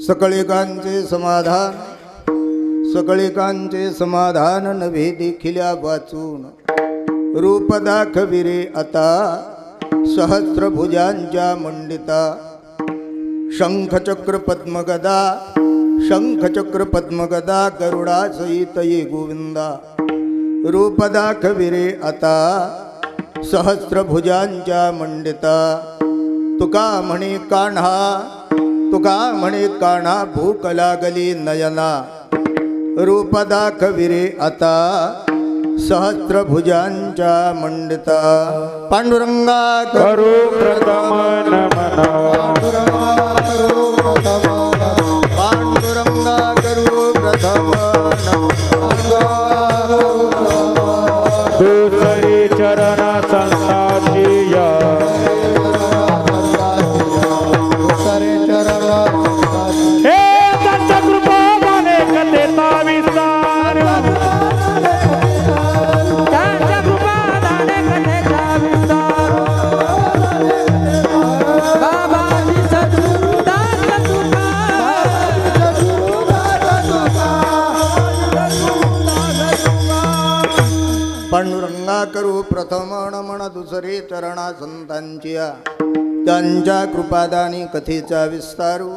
सकळिकांचे समाधान सकळिकांचे समाधान नव्हे देखिल्या वाचून रूप दाखविरे आता सहस्रभुजांच्या मंडिता शंखचक्र पद्मगदा शंखचक्र पद्मगदा गरुडासहित ये गोविंदा रूप दाखविरे आता सहस्रभुजांच्या मंडिता तुका म्हणे कान्हा तुका म्हणे कान्हा भूक लागली नयना रूप दाखविरे आता सहस्रभुजांच्या मंडिता पांडुरंगा करू प्रथम नमन पांडुरंगा करू प्रथम दुसरी चरण संताची या पांडुरंगा करू प्रथम नमन दुसरे चरणा संतांचिया त्यांच्या कृपादानी कथेचा विस्तारू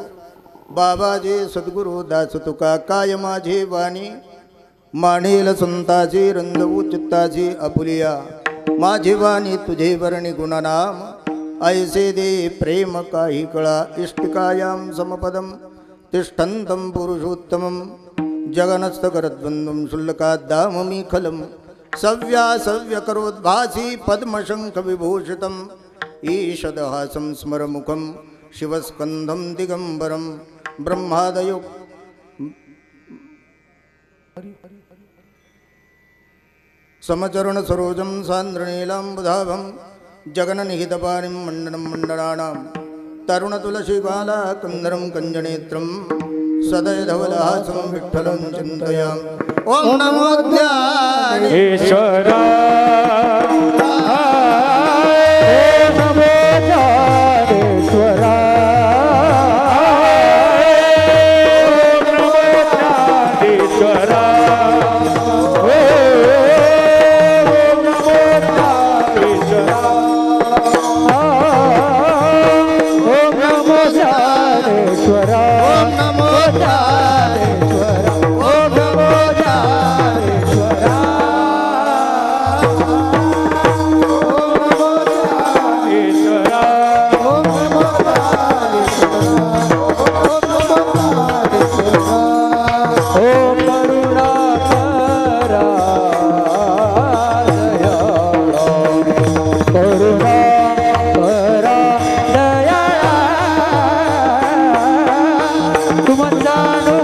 बाबाजी सद्गुरु दास तुका काय माझे वाणी मानेल संताची रंजवू चित्ताची अपुलिया माझे वाणी तुझे वर्णी गुणनाम ऐसे दे प्रेम काही कळा इष्टिकायाम समपदम तिष्ठन्तं पुरुषोत्तमं जगनस्तकरद्वन्द्वं शुल्लकाद्दाममी खलम् सव्या सव्य करोद्भासी पद्मशंख विभूषितम् ईषदहासं स्मरमुखं शिवस्कंधं दिगंबरं ब्रह्मादयो समचरण सरोजं सान्द्रनीलाम्बुधाभं जगननिहितपाणिं मण्डनं मण्डलानां तरुणतुलसीबाला कंदरं कञ्जनेत्रं सदयधवलहासं विठ्ठलं चिन्तयामि ओम नमो ईश्वरा तुम जानो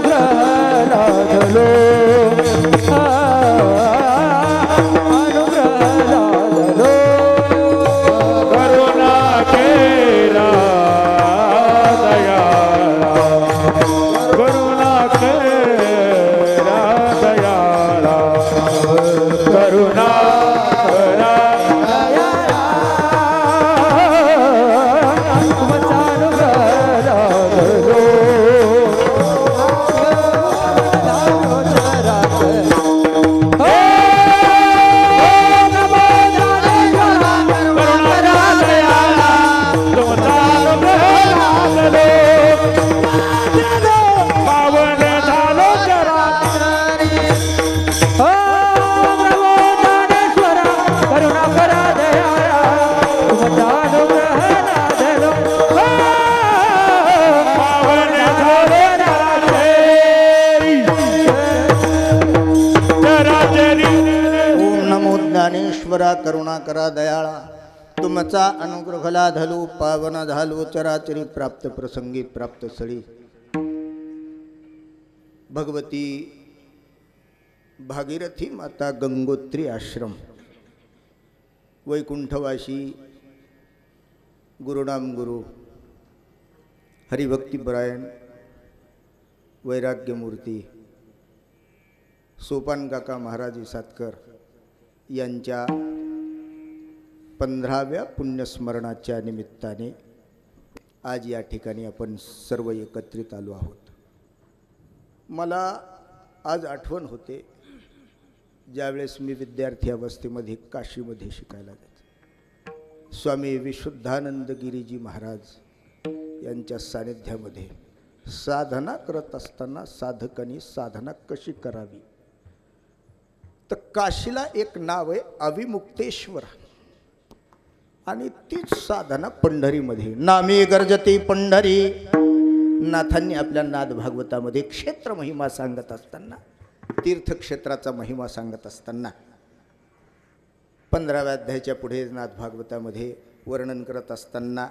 ईश्वरा करुणा करा दयाळा, तुमचा अनुग्रह लाधलो पावन झालो चराचरी प्राप्त प्रसंगी प्राप्त सळी. भगवती भागीरथी माता गंगोत्री आश्रम वैकुंठवासी गुरुनाम गुरु हरिभक्तीपरायण वैराग्यमूर्ती सोपान काका महाराज सातकर यांच्या 15व्या पुण्यस्मरणाच्या निमित्ताने आज या ठिकाणी आपण सर्व एकत्रित आलो आहोत. मला आज आठवण होते ज्यावेळेस मी विद्यार्थी अवस्थेमध्ये काशीमध्ये शिकायला जायचो. स्वामी विशुद्धानंद गिरीजी महाराज यांच्या सानिध्यामध्ये साधना करत असताना साधकांनी साधना कशी करावी, तर काशीला एक नाव आहे अविमुक्तेश्वर, आणि तीच साधना पंढरीमध्ये नामी गर्जती पंढरी. नाथांनी आपल्या नाद भागवतामध्ये क्षेत्र महिमा सांगत असताना, तीर्थक्षेत्राचा महिमा सांगत असताना 15व्या अध्यायाच्या पुढे नाद भागवतामध्ये वर्णन करत असताना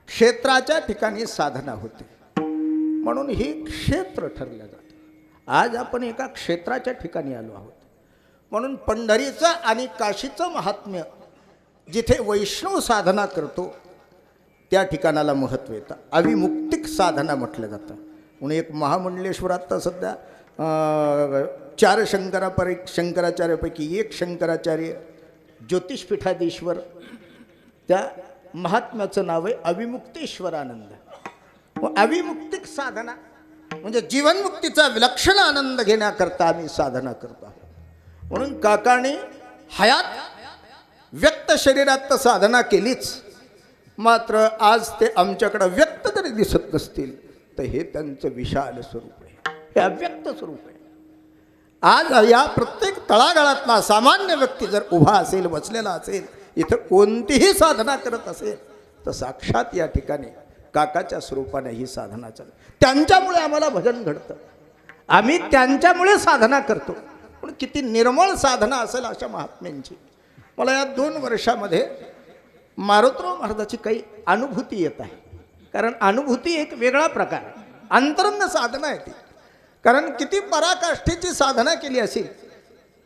क्षेत्राच्या ठिकाणी साधना होते, म्हणून हे क्षेत्र ठरलं जातं. आज आपण एका क्षेत्राच्या ठिकाणी आलो आहोत, म्हणून पंढरीचं आणि काशीचं महात्म्य, जिथे वैष्णव साधना करतो त्या ठिकाणाला महत्त्व येतं. अविमुक्तिक साधना म्हटलं जातं. म्हणून एक महामंडलेश्वरात तर सध्या 4 शंकराचार्यापैकी एक शंकराचार्य ज्योतिषपीठाधीश्वर, त्या महात्म्याचं नाव आहे अविमुक्तेश्वरानंद. अविमुक्तिक साधना म्हणजे जीवनमुक्तीचा विलक्षण आनंद घेण्याकरता आम्ही साधना करतो आहोत. म्हणून काकाने हयात व्यक्त शरीरात तर साधना केलीच, मात्र आज ते आमच्याकडं व्यक्त जरी दिसत नसतील तर हे त्यांचं विशाल स्वरूप आहे, हे अव्यक्त स्वरूप आहे. आज या प्रत्येक तळागाळातला सामान्य व्यक्ती जर उभा असेल, बसलेला असेल, इथं कोणतीही साधना करत असेल तर साक्षात या ठिकाणी काकाच्या स्वरूपाने ही साधना चालते. त्यांच्यामुळे आम्हाला भजन घडतं, आम्ही त्यांच्यामुळे साधना करतो. पण किती निर्मळ साधना असेल अशा महात्म्यांची. मला या 2 वर्षामध्ये मारुतराव महाराजाची काही अनुभूती येत आहे. कारण अनुभूती एक वेगळा प्रकार आहे, अंतरंग साधना आहे ती. कारण किती पराकाष्ठेची साधना केली असेल,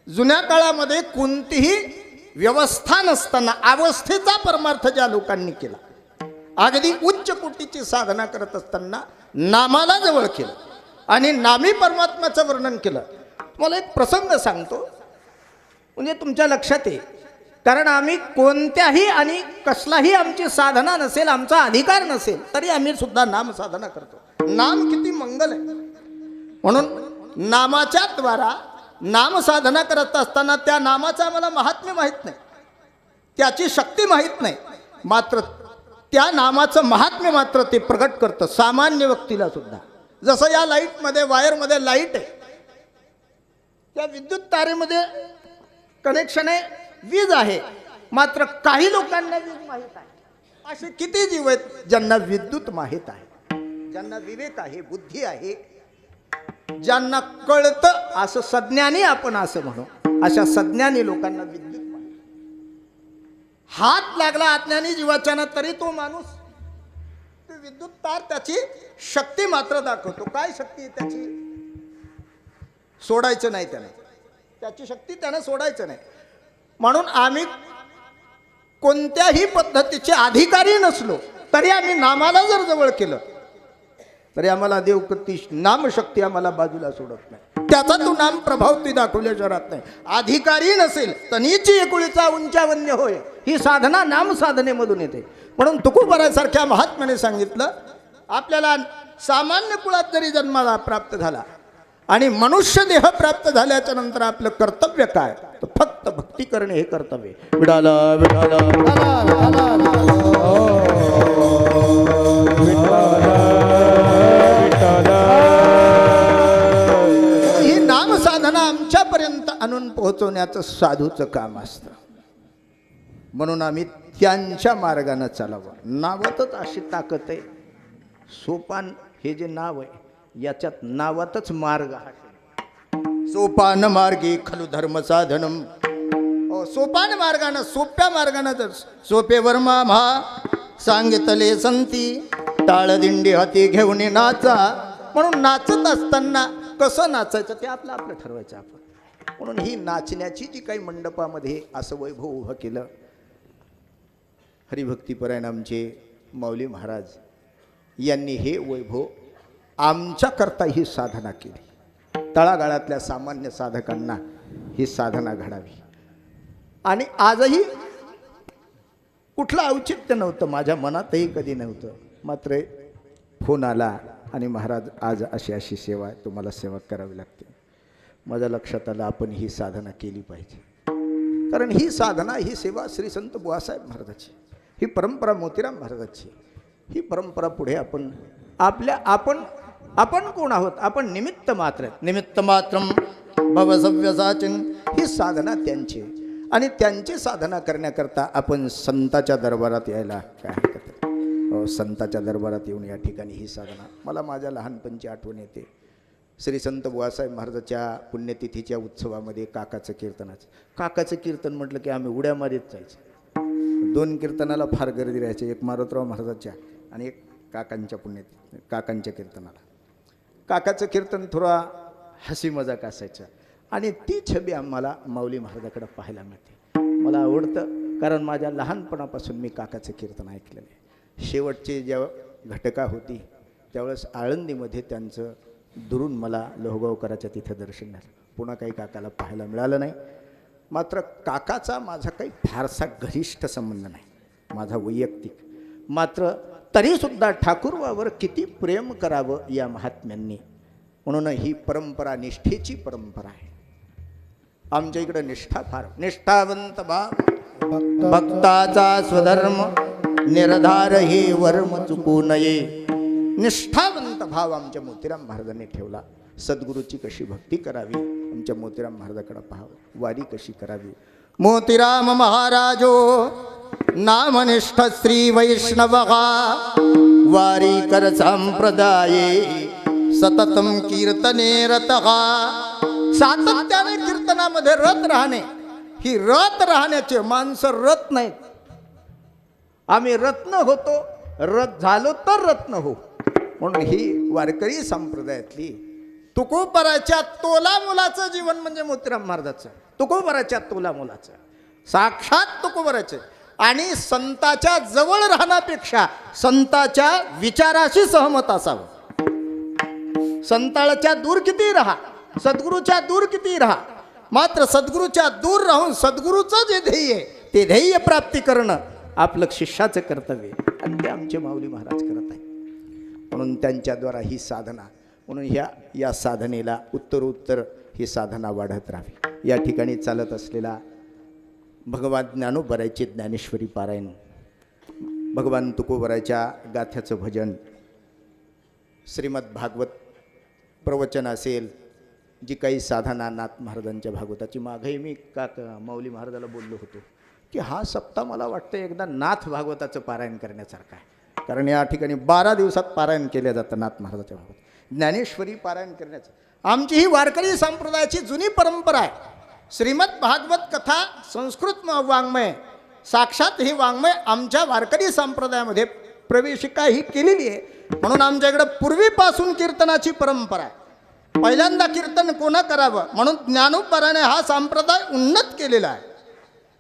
जुन्या काळामध्ये कोणतीही व्यवस्था नसताना अवस्थेचा परमार्थ ज्या लोकांनी केला, अगदी उच्च कोटीची साधना करत असताना नामाला जवळ केलं आणि नामी परमात्म्याचं वर्णन केलं. मला एक प्रसंग सांगतो म्हणजे तुमच्या लक्षात येईल. कारण आम्ही कोणत्याही आणि कसलाही आमची साधना नसेल, आमचा अधिकार नसेल, तरी आम्ही सुद्धा नाम साधना करतो. नाम किती मंगल आहे. म्हणून नामाच्या द्वारा नाम साधना करत असताना त्या नामाचं आम्हाला महात्म्य माहीत नाही, त्याची शक्ती माहीत नाही, मात्र त्या नामाचं महात्म्य मात्र ते प्रगट करतं सामान्य व्यक्तीला सुद्धा. जसं या लाईटमध्ये, वायरमध्ये लाईट आहे, त्या विद्युत तारेमध्ये कनेक्शन आहे, वीज आहे, मात्र काही लोकांना वीज माहीत आहे. असे किती जीव आहेत ज्यांना विद्युत माहीत आहे, ज्यांना विवेक आहे, बुद्धी आहे, ज्यांना कळतं, असं सज्ञानी आपण असं म्हणू, अशा सज्ञानी लोकांना विद्युत माहीत. हात लागला अज्ञानी जीवाच्या ना तरी तो माणूस ते विद्युत तार त्याची शक्ती मात्र दाखवतो. काय शक्ती त्याची? सोडायचं नाही त्याने, त्याची शक्ती त्याने सोडायचं नाही. म्हणून आम्ही कोणत्याही पद्धतीचे अधिकारी नसलो तरी आम्ही नामाला जर जवळ केलं तरी आम्हाला देवकृती नामशक्ती आम्हाला बाजूला सोडत नाही, त्याचा तो नाम प्रभाव ती दाखवल्याशिवाय राहत नाही. अधिकारी नसेल तनीची एकुळीचा उंचावन्य होय, ही साधना नाम साधनेमधून येते. म्हणून तुकोबारासारख्या महात्म्याने सांगितलं, आपल्याला सामान्य कुळात जरी जन्माला प्राप्त झाला आणि मनुष्य देह प्राप्त झाल्याच्या नंतर आपलं कर्तव्य काय, तर फक्त भक्ती करणे हे कर्तव्य. विडाला विडाला ही नाम साधना आमच्यापर्यंत आणून पोहोचवण्याचं साधूचं काम असतं. म्हणून आम्ही त्यांच्या मार्गाने चालावं. नावातच अशी ताकद आहे. सोपान हे जे नाव आहे याच्यात नावातच मार्ग आहे. सोपान मार्गी खलु धर्म साधनम. सोपान मार्गानं सोप्या मार्गानं जर सोपे वर्मा म्हा सांगितले संती टाळदिंडी हाती घेऊन नाचा. म्हणून नाचत असताना कसं नाचायचं ते आपलं आपलं ठरवायचं आपण. म्हणून ही नाचण्याची जी काही मंडपामध्ये असं वैभव उभं केलं, हरिभक्तीपरायण आमचे माऊली महाराज यांनी हे वैभव आमच्याकरता ही साधना केली. तळागाळातल्या सामान्य साधकांना ही साधना घडावी. आणि आजही कुठलं औचित्य नव्हतं, माझ्या मनातही कधी नव्हतं. मात्र फोन आला आणि महाराज आज अशी अशी सेवा आहे, तुम्हाला सेवा करावी लागते. माझ्या लक्षात आलं आपण ही साधना केली पाहिजे. कारण ही साधना, ही सेवा श्री संत बुवासाहेब महाराजाची, ही परंपरा मोतीराम महाराजाची, ही परंपरा पुढे आपण कोण आहोत? आपण निमित्त मात्र, निमित्त मात्रम भवसव्यसाचिन. ही साधना त्यांची आणि त्यांची साधना करण्याकरता आपण संताच्या दरबारात यायला काय हरकत आहे? संताच्या दरबारात येऊन या ठिकाणी ही साधना. मला माझ्या लहानपणची आठवण येते. श्री संत बुवासाहेब महाराजाच्या पुण्यतिथीच्या उत्सवामध्ये काकाचं कीर्तन म्हटलं की आम्ही उड्या मारीत जायचं. 2 कीर्तनाला फार गर्दी राहायची, एक मारुतराव महाराजाच्या आणि एक काकांच्या कीर्तनाला. काकाचं कीर्तन थोडा हसी मजाक असायचं आणि ती छबी आम्हाला माऊली महाराजाकडे पाहायला मिळते. मला आवडतं कारण माझ्या लहानपणापासून मी काकाचं कीर्तन ऐकलेलं आहे. शेवटची जेव्हा घटका होती त्यावेळेस आळंदीमध्ये त्यांचं दुरून मला लोहगावकराच्या तिथं दर्शन झालं. पुन्हा काही काकाला पाहायला मिळालं नाही. मात्र काकाचा माझा काही फारसा घनिष्ठ संबंध नाही, माझा वैयक्तिक. मात्र तरीसुद्धा ठाकूरवावर किती प्रेम करावं या महात्म्यांनी. म्हणून ही परंपरा निष्ठेची परंपरा आहे. आमच्या इकडं निष्ठा फार, निष्ठावंत भाव भक्ताचा स्वधर्म निर्धार हे वर्म चुकू नये. निष्ठावंत भाव आमच्या मोतीराम महाराजांनी ठेवला. सद्गुरूची कशी भक्ती करावी आमच्या मोतीराम महाराजाकडे पाहावं, वारी कशी करावी. मोतीराम महाराजो नामनिष्ठ श्री वैष्णव वारी कर संप्रदाये सततम कीर्तने रतः. सातत्याने कीर्तनामध्ये रत राहणे, ही रत राहण्याचे माणसं रत नाहीत. आम्ही रत्न होतो, रत झालो तर रत्न हो. म्हणून ही वारकरी संप्रदायातली तुकोबराच्या तोला मुलाचं जीवन म्हणजे मोतीराम महाराजाचं. तुकोबराच्या तोला मुलाचं साक्षात तुकोबराचे. आणि संताच्या जवळ राहण्यापेक्षा संताच्या विचाराशी सहमत असावं. संताच्या दूर किती राहा, सद्गुरूच्या दूर किती राहा, मात्र सद्गुरूच्या दूर राहून सद्गुरूचं जे ध्येय आहे ते ध्येय प्राप्ती करणं आपलं शिष्याचं कर्तव्य आहे. आणि ते आमचे माऊली महाराज करत आहे. म्हणून त्यांच्याद्वारा ही साधना, म्हणून या साधनेला उत्तरोत्तर ही साधना वाढत राहावी. या ठिकाणी चालत असलेला भगवान ज्ञानोबरायचे ज्ञानेश्वरी पारायण, भगवान तुकोबरायच्या गाथ्याचं भजन, श्रीमद भागवत प्रवचन असेल, जी काही साधना नाथ महाराजांच्या भागवताची. मागही मी माऊली महाराजाला बोललो होतो की हा सप्ताह मला वाटतं एकदा नाथ भागवताचं पारायण करण्यासारखं आहे. कारण या ठिकाणी 12 दिवसात पारायण केलं जातं नाथ महाराजाच्या भागवत. ज्ञानेश्वरी पारायण करण्याचं आमची ही वारकरी संप्रदायाची जुनी परंपरा आहे. श्रीमद भागवत कथा संस्कृत वाङ्मय, साक्षात ही वाङ्मय आमच्या वारकरी संप्रदायामध्ये प्रवेशिका ही केलेली आहे. म्हणून आमच्या इकडं पूर्वीपासून कीर्तनाची परंपरा आहे. पहिल्यांदा कीर्तन कोणा करावं म्हणून ज्ञानोबाराने हा संप्रदाय उन्नत केलेला आहे.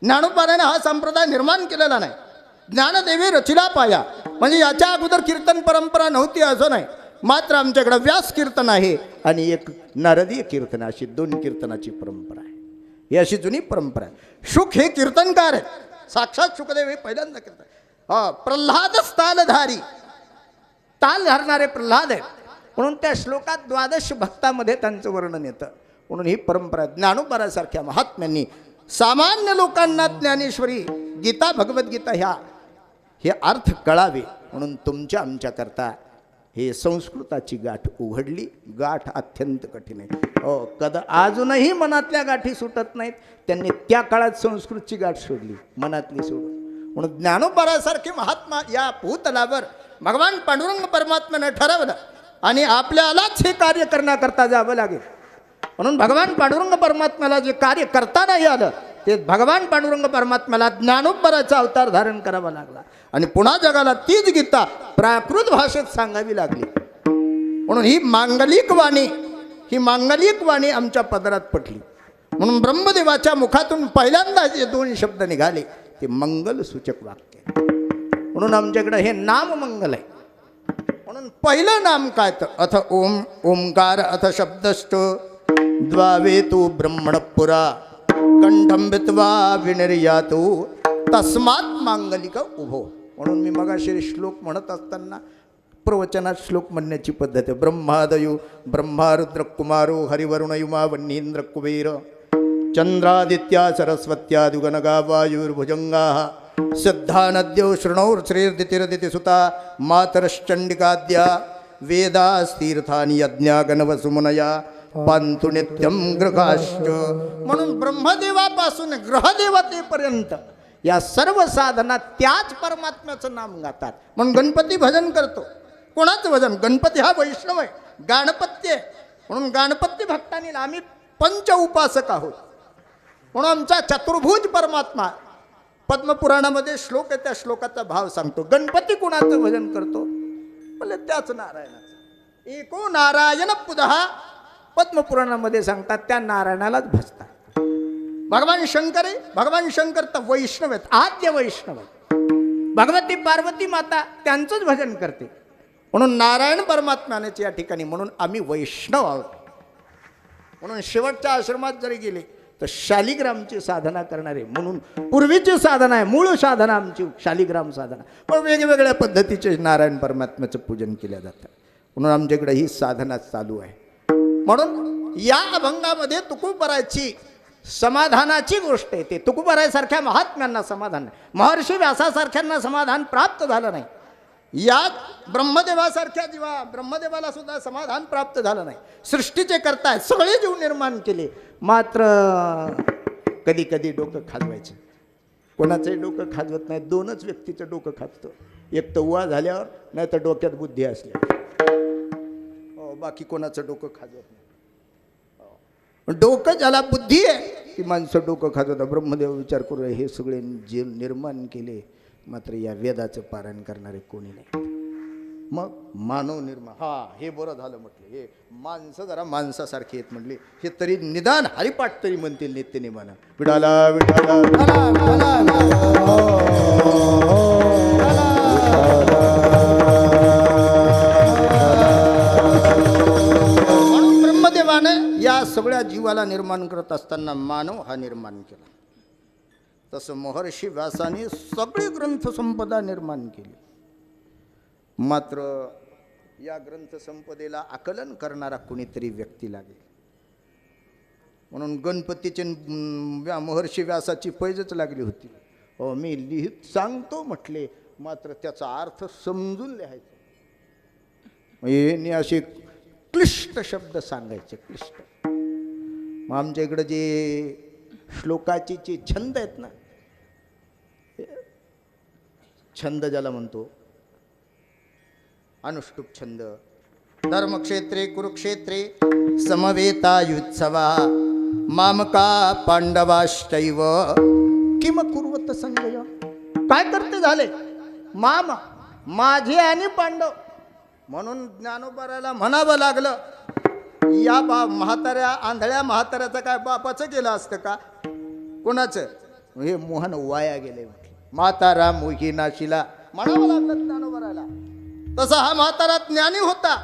ज्ञानोबाराने हा संप्रदाय निर्माण केलेला नाही. ज्ञानदेवी रचिला पाया, म्हणजे याच्या अगोदर कीर्तन परंपरा नव्हती असं नाही. मात्र आमच्याकडे व्यास कीर्तन आहे आणि एक नारदीय कीर्तन, अशी 2 कीर्तनाची परंपरा आहे. ही अशी जुनी परंपरा आहे. शुक हे कीर्तनकार आहेत, साक्षात शुकदेव हे पहिल्यांदा कीर्तन. प्रल्हाद तालधारी, ताल धरणारे प्रल्हाद आहेत. म्हणून त्या श्लोकात 12 भक्तामध्ये त्यांचं वर्णन येतं. म्हणून ही परंपरा ज्ञानोबारासारख्या महात्म्यांनी सामान्य लोकांना ज्ञानेश्वरी, गीता, भगवद्गीता हे अर्थ कळावे म्हणून तुमच्या आमच्याकरता हे संस्कृताची गाठ उघडली. गाठ अत्यंत कठीण आहे. अजूनही मनातल्या गाठी सुटत नाहीत. त्यांनी त्या काळात संस्कृतची गाठ सोडली, मनातली सोडून. म्हणून ज्ञानोबारासारखे महात्मा या भूतलावर भगवान पांडुरंग परमात्म्याने ठरवलं आणि आपल्यालाच हे कार्य करण्याकरता जावं लागेल. म्हणून भगवान पांडुरंग परमात्म्याला जे कार्य करता नाही आलं ते भगवान पांडुरंग परमात्म्याला ज्ञानोबराचा अवतार धारण करावा लागला आणि पुन्हा जगाला तीच गीता प्राकृत भाषेत सांगावी लागली. म्हणून ही मांगलिक वाणी आमच्या पदरात पडली. म्हणून ब्रह्मदेवाच्या मुखातून पहिल्यांदा जे 2 शब्द निघाले ते मंगल सूचक वाक्य. म्हणून आमच्याकडे हे नाम मंगल आहे. म्हणून पहिलं नाम काय तर अथ ओंकार अथ शब्दश्च द्वावेतु ब्रह्मणपुरा कंठं भित्वा विनिर्यातु तस्मात् मांगलिक उभो. म्हणून मी मगाशी श्लोक म्हणत असताना प्रवचनात श्लोक म्हणण्याची पद्धत आहे. ब्रह्मादयो ब्रह्मा रुद्र कुमारो हरिवरुणयुमा वन्नींद्र कुबेर चंद्रादित्या सरस्वत्या दुगनगा वायुर्भुजंगा सिद्धा नद्यो शृणौर श्रीर्दितिरदितिसुता मातरश्चंडिकाद्या वेदास्तीर्थानि यज्ञा गणवसुमुनया पांतु नित्यं ग्रहाश्च. म्हणून ब्रह्मदेवापासून ग्रहदेवतेपर्यंत या सर्व साधना त्याच परमात्म्याचं नाम गातात. म्हणून गणपती भजन करतो. कोणाचं भजन? गणपती हा वैष्णव आहे, गाणपत्य आहे. म्हणून गाणपत्य भक्तांनी आम्ही पंच उपासक आहोत. म्हणून आमचा चतुर्भुज परमात्मा पद्मपुराणामध्ये श्लोक आहे, त्या श्लोकाचा भाव सांगतो. गणपती कुणाचं भजन करतो? म्हणजे त्याच नारायणाचं. एको नारायण पुदः पद्मपुराणामध्ये सांगतात त्या नारायणालाच भजतात. भगवान शंकर आहे. भगवान शंकर तर वैष्णव आहेत, आद्य वैष्णव आहेत. भगवती पार्वती माता त्यांचंच भजन करते. म्हणून नारायण परमात्म्यानेच या ठिकाणी. म्हणून आम्ही वैष्णव आहोत. म्हणून शेवटच्या आश्रमात जरी गेले तर शालिग्रामची साधना करणारे. म्हणून पूर्वीची साधना आहे, मूळ साधना आमची शालिग्राम साधना. पण वेगवेगळ्या पद्धतीचे नारायण परमात्म्याचं पूजन केलं जातं. म्हणून आमच्याकडे ही साधना चालू आहे. म्हणून या अभंगामध्ये तुकोबराची समाधानाची गोष्ट येते. तुकोबरासारख्या महात्म्यांना समाधान नाही, महर्षी व्यासासारख्यांना समाधान प्राप्त झालं नाही. यात ब्रह्मदेवासारख्या जेव्हा ब्रह्मदेवाला सुद्धा समाधान प्राप्त झालं नाही. सृष्टीचे करताय, सगळे जीव निर्माण केले, मात्र कधी कधी डोकं खाजवायचं. कोणाचंही डोकं खाजवत नाही. 2च व्यक्तीचं डोकं खाजतं. एक तर उवा झाल्यावर, नाही तर डोक्यात बुद्धी असल्यावर. बाकी कोणाचं डोकं खाजवत नाही. डोकं ज्याला बुद्धी आहे ती माणसं डोकं खाजवतात. ब्रह्मदेव विचार करू, हे सगळे जे निर्माण केले, मात्र या वेदाचं पारायण करणारे कोणी नाही. मग मानव निर्माण, हे बरं झालं म्हटलं. हे माणसं जरा माणसासारखे आहेत म्हटले. हे तरी निदान हरिपाठ तरी म्हणतील नित्य नेमानं. विठाला विठाला म्हणून ब्रह्मदेवाने या सगळ्या जीवाला निर्माण करत असताना मानव हा निर्माण केला. तसं महर्षी व्यासाने सगळी ग्रंथसंपदा निर्माण केली. मात्र या ग्रंथसंपदेला आकलन करणारा कोणीतरी व्यक्ती लागेल. म्हणून गणपतीचे महर्षी व्यासाची पैजच लागली होती. मी लिहित सांगतो म्हटले, मात्र त्याचा अर्थ समजून लिहायचा. यांनी असे क्लिष्ट शब्द सांगायचे, क्लिष्ट. मग आमच्या इकडं जे श्लोकाचे जे छंद आहेत ना, छंद ज्याला म्हणतो अनुष्टुप छंद. धर्मक्षेत्रे कुरुक्षेत्रे समवेतायुत्सवा मामका पांडवाश्चैव किम कुर्वत संजय. काय करते झाले? माझे आणि पांडव. म्हणून ज्ञानोबाराला म्हणावं लागलं, या म्हाताऱ्या आंधळ्या म्हाताऱ्याचं काय बापाचं केलं असतं का? कोणाचं? हे मोहन वाया गेले. म्हातारा मोही नाशिला म्हणावं लागलं ज्ञानोबाराला. तसा हा म्हातारा ज्ञानी होता.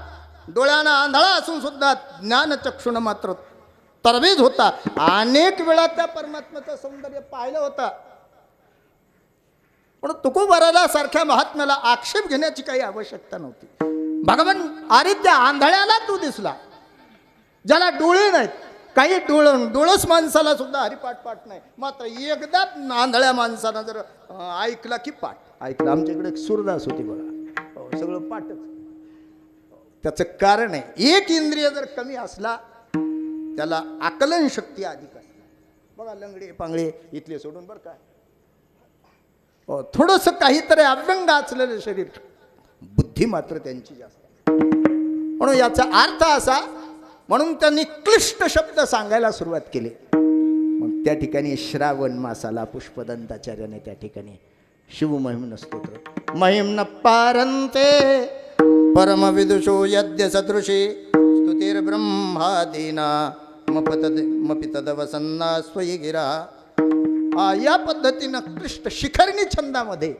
डोळ्यानं आंधळा असून सुद्धा ज्ञानचक्षुण मात्र तरबेज होता. अनेक वेळा त्या परमात्म्याचं सौंदर्य पाहिलं होतं. पण तुकोबाराला सारख्या महात्म्याला आक्षेप घेण्याची काही आवश्यकता नव्हती. भगवान अरे त्या आंधळ्याला तू दिसला, ज्याला डोळे नाहीत. काही डोळस माणसाला सुद्धा हरिपाठ पाठ नाही, मात्र एकदा आंधळ्या माणसानं जर ऐकला की पाठ ऐकला. आमच्या इकडे एक सुरदास होती बघा, सगळं पाठच. त्याचं कारण आहे, एक इंद्रिय जर कमी असला त्याला आकलन शक्ती अधिक असते. बघा लंगडे पांगळे इथले सोडून बरं काय, थोडंसं काहीतरी अव्यंग असलेलं शरीर, बुद्धी मात्र त्यांची जास्त. म्हणून याचा अर्थ असा, म्हणून त्यांनी क्लिष्ट शब्द सांगायला सुरुवात केली. मग त्या ठिकाणी श्रावण मासाला पुष्पदंताचार्याने त्या ठिकाणी शिवमहिम्न स्तोत्र महिम्न पारंते परमविदुषो यद्य सदृशे स्तुतिर्ब्रह्मादीना मपितदवसन्ना स्वयी गिरा. या पद्धतीनं कृष्ण शिखरणी छंदामध्ये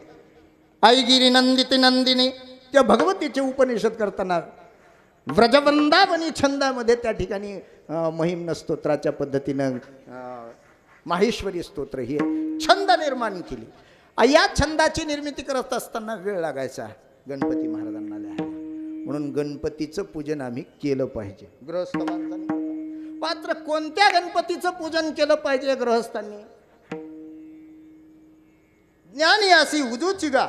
आईगिरी नंदिती नंदिनी त्या भगवतीचे उपनिषद करताना व्रजवृंदावनी छंदामध्ये त्या ठिकाणी महिम्न स्तोत्राच्या पद्धतीनं माहेश्वरी स्तोत्र ही छंद निर्माण केली. या छंदाची निर्मिती करत असताना वेळ लागायचा गणपती महाराजांना लिहायला. म्हणून गणपतीचं पूजन आम्ही केलं पाहिजे गृहस्थ माणसांनी. मात्र कोणत्या गणपतीचं पूजन केलं पाहिजे गृहस्थांनी? ज्ञानी अशी उजूची गा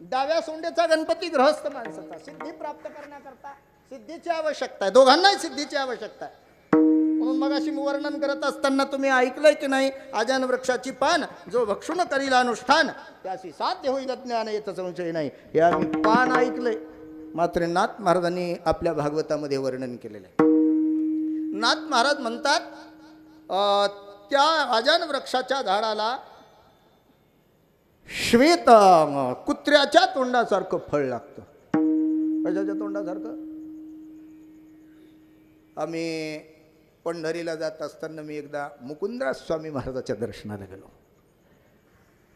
डाव्या सोंडेचा गणपती गृहस्थ माणसाचा सिद्धी प्राप्त करण्याकरता सिद्धीची आवश्यकता आहे. दोघांनाही सिद्धीची आवश्यकता आहे. म्हणून मग अशी वर्णन करत असताना तुम्ही ऐकलंय की नाही? आजान वृक्षाची पान जो भक्षुण करील अनुष्ठान त्याशी साध्य होईल ज्ञान येत संशय नाही. हे आम्ही पान ऐकलंय. मात्र नाथ महाराजांनी आपल्या भागवतामध्ये वर्णन केलेलं आहे. नाथ महाराज म्हणतात त्या आजान वृक्षाच्या झाडाला श्वेत कुत्र्याच्या तोंडासारखं फळ लागतं. कशाच्या तोंडासारखं? आम्ही पंढरीला जात असताना मी एकदा मुकुंदराज स्वामी महाराजाच्या दर्शनाला गेलो.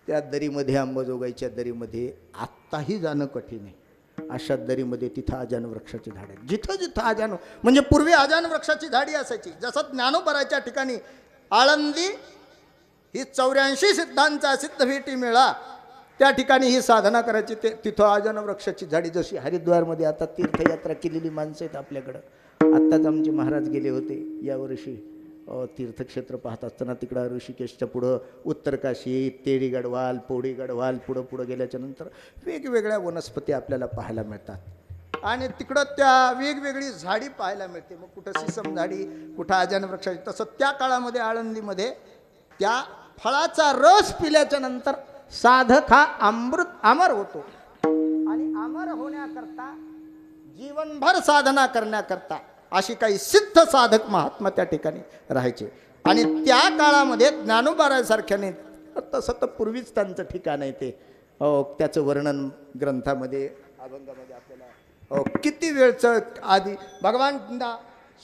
त्या दरीमध्ये अंबाजोगाईच्या दरीमध्ये आत्ताही जाणं कठीण आहे. अशा दरीमध्ये तिथं आजान वृक्षाची झाड आहेत. जिथं जिथं आजान म्हणजे पूर्वी आजान वृक्षाची झाडी असायची. जसं ज्ञानोबराच्या ठिकाणी आळंदी ही 84 सिद्धांचा सिद्ध भेटी मेळा त्या ठिकाणी ही साधना करायची. ते तिथं आजान वृक्षाची झाडी जशी हरिद्वारमध्ये आता तीर्थयात्रा केलेली माणसं आहेत आपल्याकडं. आत्ताच आमचे महाराज गेले होते यावर्षी तीर्थक्षेत्र पाहत असताना तिकडं ऋषिकेशच्या पुढं उत्तरकाशी तेडी गडवाल पोडी गडवाल पुढं पुढं गेल्याच्या नंतर वेगवेगळ्या वनस्पती आपल्याला पाहायला मिळतात. आणि तिकडं त्या वेगवेगळी झाडी पाहायला मिळते. मग कुठं सिसम झाडी कुठं आजान वृक्षाची. तसं त्या काळामध्ये आळंदीमध्ये त्या फळाचा रस पिल्याच्या नंतर साधक हा अमर होतो. आणि अमर होण्याकरता जीवनभर साधना करण्याकरता अशी काही सिद्ध साधक महात्मा त्या ठिकाणी राहायचे. आणि त्या काळामध्ये ज्ञानोबारासारख्याने तसं तर पूर्वीच त्यांचं ठिकाण आहे ते. त्याचं वर्णन ग्रंथामध्ये अभंगामध्ये आपल्याला किती वेळचं आधी भगवान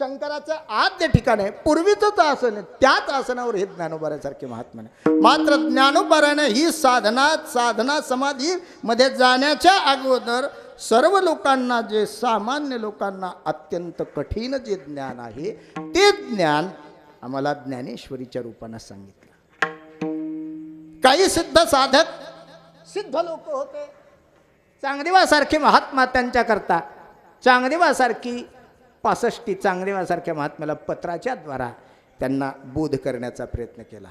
शंकराचं आद्य ठिकाण आहे. पूर्वीचंच आसन आहे. त्याच आसनावर हे ज्ञानोबारासारखे महात्मा आहे. मात्र ज्ञानोबाराने ही साधना समाधीमध्ये जाण्याच्या अगोदर सर्व लोकांना जे सामान्य लोकांना अत्यंत कठीण जे ज्ञान आहे ते ज्ञान आम्हाला ज्ञानेश्वरीच्या रूपानं सांगितलं. काही सिद्ध साधक सिद्ध लोक होते. चांगदेवासारखे महात्मा त्यांच्याकरता चांगदेवासारखी 65 चांगदेवासारख्या महात्म्याला पत्राच्या द्वारा त्यांना बोध करण्याचा प्रयत्न केला.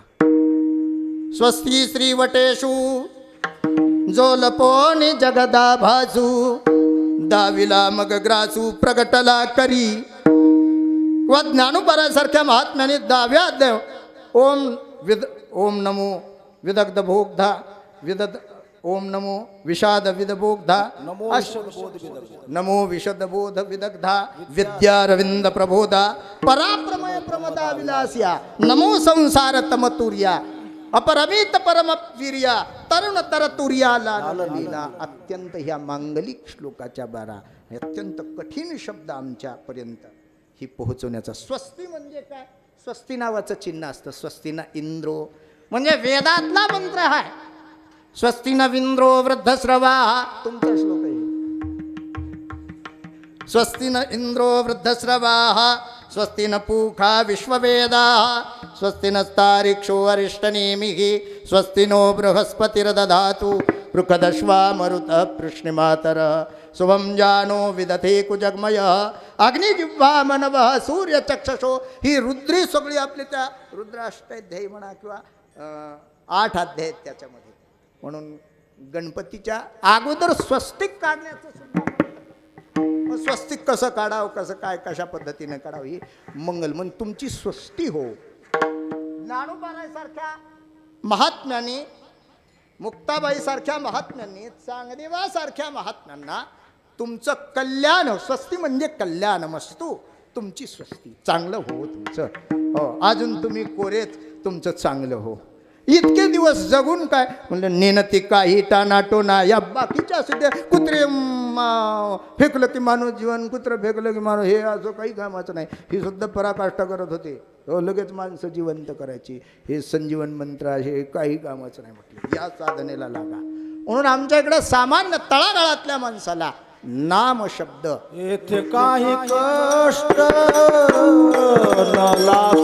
स्वस्ती श्रीवटेषु जो लपोनी जगदा भासू दाविला मग ग्रासू प्रगटला करी. व ज्ञानोबारासारख्या महात्म्याने दाव्या ओम नमो विदग्ध भोगधा विदग्ध ओम नमो विषाद विदबोधा नमो विशद बोध विदग्धा विद्यारविंद प्रबोधा पराप्रमय प्रमदा विलासिया नमो संसार तमतुर्या अपरमित परमवीर्या तरुण तरतुर्या लीला. अत्यंत ह्या मांगलिक श्लोकाच्या 12 अत्यंत कठीण शब्द आमच्यापर्यंत ही पोहोचवण्याचा. स्वस्ती म्हणजे काय? स्वस्ती नावाचं चिन्ह असतं. स्वस्तीना इंद्रो म्हणजे वेदातला मंत्र आहे. स्वस्ती न विंद्रो वृद्धश्रवा तुमचा श्लोक आहे. स्वस्ती न इंद्रो वृद्धश्रवा स्वस्ती न पूखा विश्ववेदा स्वस्ति नस्तारिक्षो अरिष्टनेमिः स्वस्ति नो बृहस्पतिर्दधातु पृखदश्वा मरुतः पृष्णिमातरः शुभं जानो विदधे कुजग्मयः अग्निजिह्वा मनवः सूर्यचक्षुषो. ही रुद्री सगळी आपली त्या रुद्राष्टाध्यायी म्हणा किंवा 8 अध्याय आहेत त्याच्यामध्ये. म्हणून गणपतीच्या अगोदर स्वस्तिक काढण्याचं सुद्धा. मग स्वस्तिक कसं काढावं कसं काय कशा पद्धतीने काढावं ही मंगल म्हणजे तुमची स्वस्ती हो. ज्ञानोबारासारख्या महात्म्यांनी मुक्ताबाईसारख्या महात्म्यांनी चांगदेवासारख्या महात्म्यांना तुमचं कल्याण स्वस्ती म्हणजे कल्याणमस्तु तुमची स्वस्ती, चांगलं हो तुमचं. हो, अजून तुम्ही कोरेच, तुमचं चांगलं हो. इतके दिवस जगून काय म्हणलं, नेनती काही टानाटोना या बाकीच्या असू द्या. कुत्रे फेकलं की माणूस जीवन, कुत्रं फेकलं की माणूस, हे असं काही कामाचं नाही. ही सुद्धा पराकाष्ठा करत होते. हो, लगेच माणसं जिवंत करायची. हे संजीवन मंत्र हे काही कामाचं नाही म्हटलं. या साधनेला लागा. म्हणून आमच्या इकडे सामान्य तळागाळातल्या माणसाला नाम शब्द येथे काही कष्ट न लाग,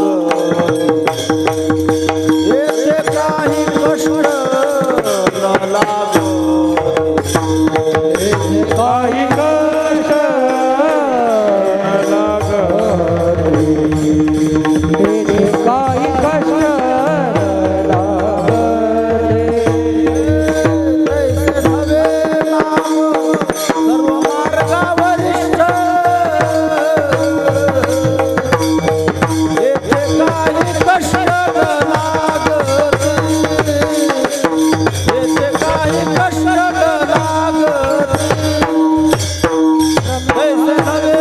येथे काही कष्ट न लाग, काही कष्ट लागत, काही कष्ट ऐसे नवे नाम सर्व मार्गावरिष्ठ, येथे काही कष्ट न लागत, येथे काही कष्ट न लागत. ऐसे नवे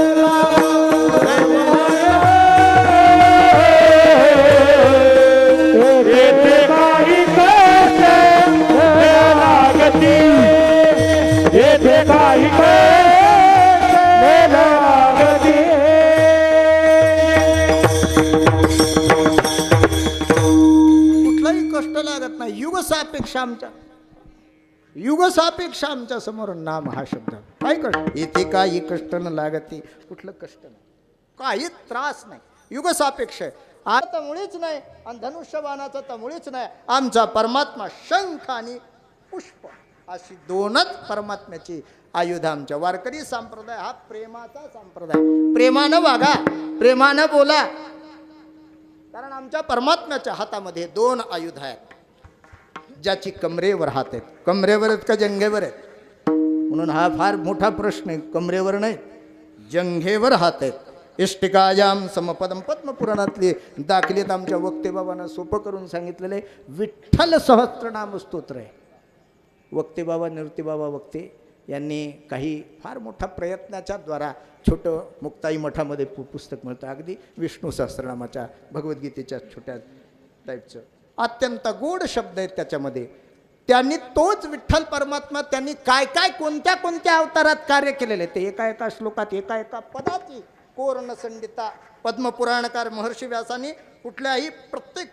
येथे काही कष्ट लागती, येथे काही कष्ट लागती. कुठलाही कष्ट लागत नाही. युगसापेक्ष आमच्या समोर नाम हा शब्द. काय कष्ट, इथे काही कष्ट न लागते, कुठलं कष्ट नाही, काही त्रास नाही. युगसापेक्ष आहे. आता तर मुळीच नाही आणि धनुष्यबाणाचं तर मुळीच नाही. आमचा परमात्मा शंख आणि पुष्प अशी दोनच परमात्म्याची आयुध. आमच्या वारकरी संप्रदाय हा प्रेमाचा संप्रदाय. प्रेमानं वागा, प्रेमानं बोला. कारण आमच्या परमात्म्याच्या हातामध्ये दोन आयुध आहेत. ज्याची कमरेवर हात आहेत. कमरेवर आहेत का जंघेवर आहेत? म्हणून हा फार मोठा प्रश्न आहे. कमरेवर नाही, जंघेवर हात आहेत. इष्टिकायाम समपदम पद्मपुराणातले दाखलेत आमच्या वक्ते बाबांना सोपं करून सांगितलेलं आहे. विठ्ठल सहस्त्रनाम स्तोत्र आहे. वक्ते बाबा, निवृत्ती बाबा वक्ते यांनी काही फार मोठा प्रयत्नाच्या द्वारा छोटं मुक्ताई मठामध्ये पुस्तक मिळतं. अगदी विष्णू सहस्त्रनामाच्या भगवद्गीतेच्या छोट्या टाईपचं अत्यंत गोड शब्द आहेत त्याच्यामध्ये. त्यांनी तोच विठ्ठल परमात्मा त्यांनी काय काय कोणत्या कोणत्या अवतारात कार्य केलेले ते एका एका श्लोकात एका एका पदाची कोर्ण संडिता पद्मपुराणकार महर्षी व्यासांनी कुठल्याही प्रत्येक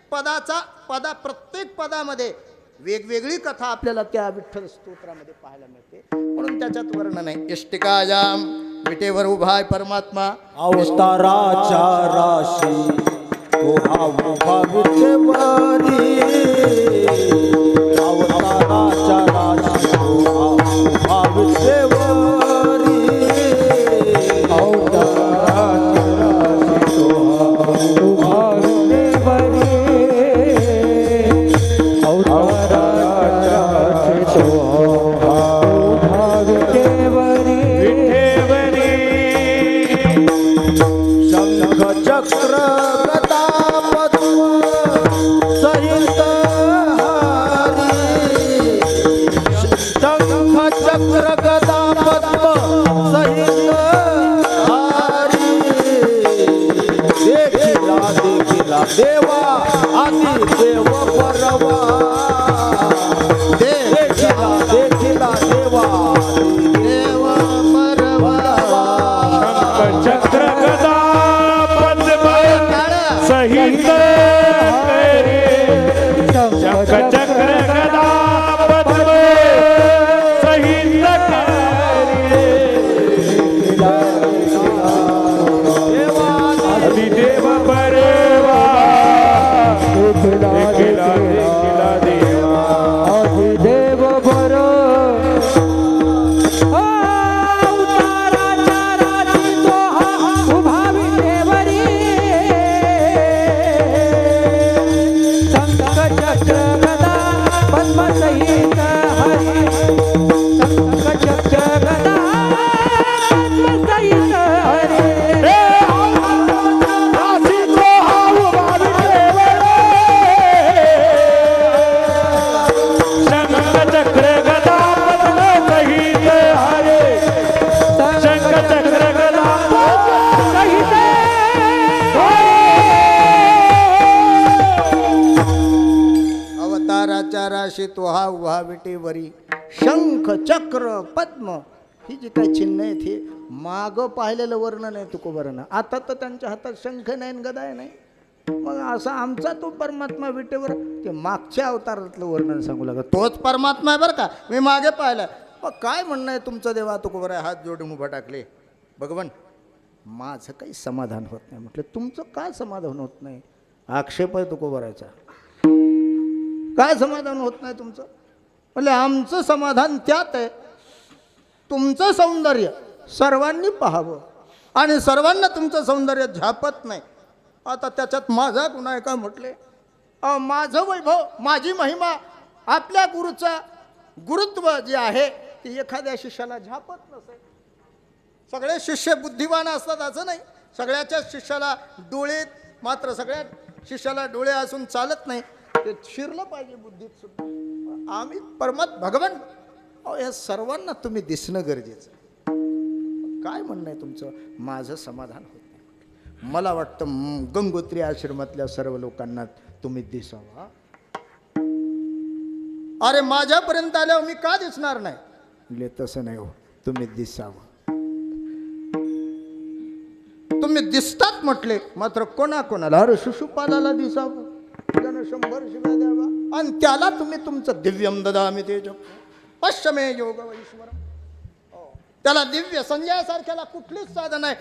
पदामध्ये वेगवेगळी कथा आपल्याला त्या विठ्ठल स्तोत्रामध्ये पाहायला मिळते. म्हणून त्याच्यात वर्णन आहे. इष्टिकायाम विटेवर उभा आहे परमात्मा. अवताराच्या राशी तो हा उभा विटेवरी, अवताराच्या राशी तो हा उभा विटेवरी, अवताराच्या राशी तो हा उभा विटेवरी, अवताराच्या राशी तो हा उभा विटेवरी. शंख चक्र गदा पद्म सहित हरी, शंख चक्र गदा पद्म सहित हरी, देखिला देवा आदि देव परवा, देखिला देवा देव परवा. चक्र गदा पद्म सहित हरे, शंख चक्र गदा पद्म सहित हरे, अधिदेव परवा, देखिला देवा अधिदेव परवा. अवताराच्या राशी तो हा आकाशी तोहा उहा विटेवरी शंख चक्र पद्म ही जी काही चिन्ह आहेत हे मागं पाहिलेलं वर्णन आहे तुकोबारानं. आता तर त्यांच्या हातात शंख नाही आणि गदा नाही. मग असा आमचा तो परमात्मा विटेवर ते मागच्या अवतारातलं वर्णन सांगू लागला. तोच परमात्मा आहे बरं का, मी मागे पाहिला. मग काय म्हणणं आहे तुमचं देवा तुकोबारा? हात जोडून उभा टाकले. भगवान माझं काही समाधान होत नाही. म्हटलं तुमचं काय समाधान होत नाही? आक्षेप आहे तुकोबाराचा. काय समाधान होत नाही तुमचं? म्हणजे आमचं समाधान त्यात आहे तुमचं सौंदर्य सर्वांनी पाहावं आणि सर्वांना तुमचं सौंदर्य झापत नाही. आता त्याच्यात माझा गुन्हा आहे का? म्हटले माझं वैभव माझी महिमा आपल्या गुरुचा गुरुत्व जे आहे ते एखाद्या शिष्याला झापत नसेल. सगळे शिष्य बुद्धिवान असतात असं नाही. सगळ्याच्या शिष्याला डोळे, मात्र सगळ्या शिष्याला डोळे असून चालत नाही. ते शिरलं पाहिजे बुद्धीत सुद्धा. आम्ही भगवान या सर्वांना तुम्ही दिसणं गरजेचं. काय म्हणणं आहे तुमचं? माझं समाधान होत नाही. मला वाटतं गंगोत्री आश्रमातल्या सर्व लोकांना तुम्ही दिसावा. अरे माझ्यापर्यंत आल्यावर मी का दिसणार नाही? म्हणजे तसं नाही हो, तुम्ही दिसावं. तुम्ही दिसतात म्हटले, मात्र कोणाकोणाला? अरे शिशुपालाला दिसावं, त्यानं 100 शिव्या द्यावा आणि त्याला तुम्ही तुमचं दिव्यम ददामि तेजो पश्चिमे योग वैश्वरम. त्याला दिव्य संजयासारख्याला कुठलीच साधन आहे,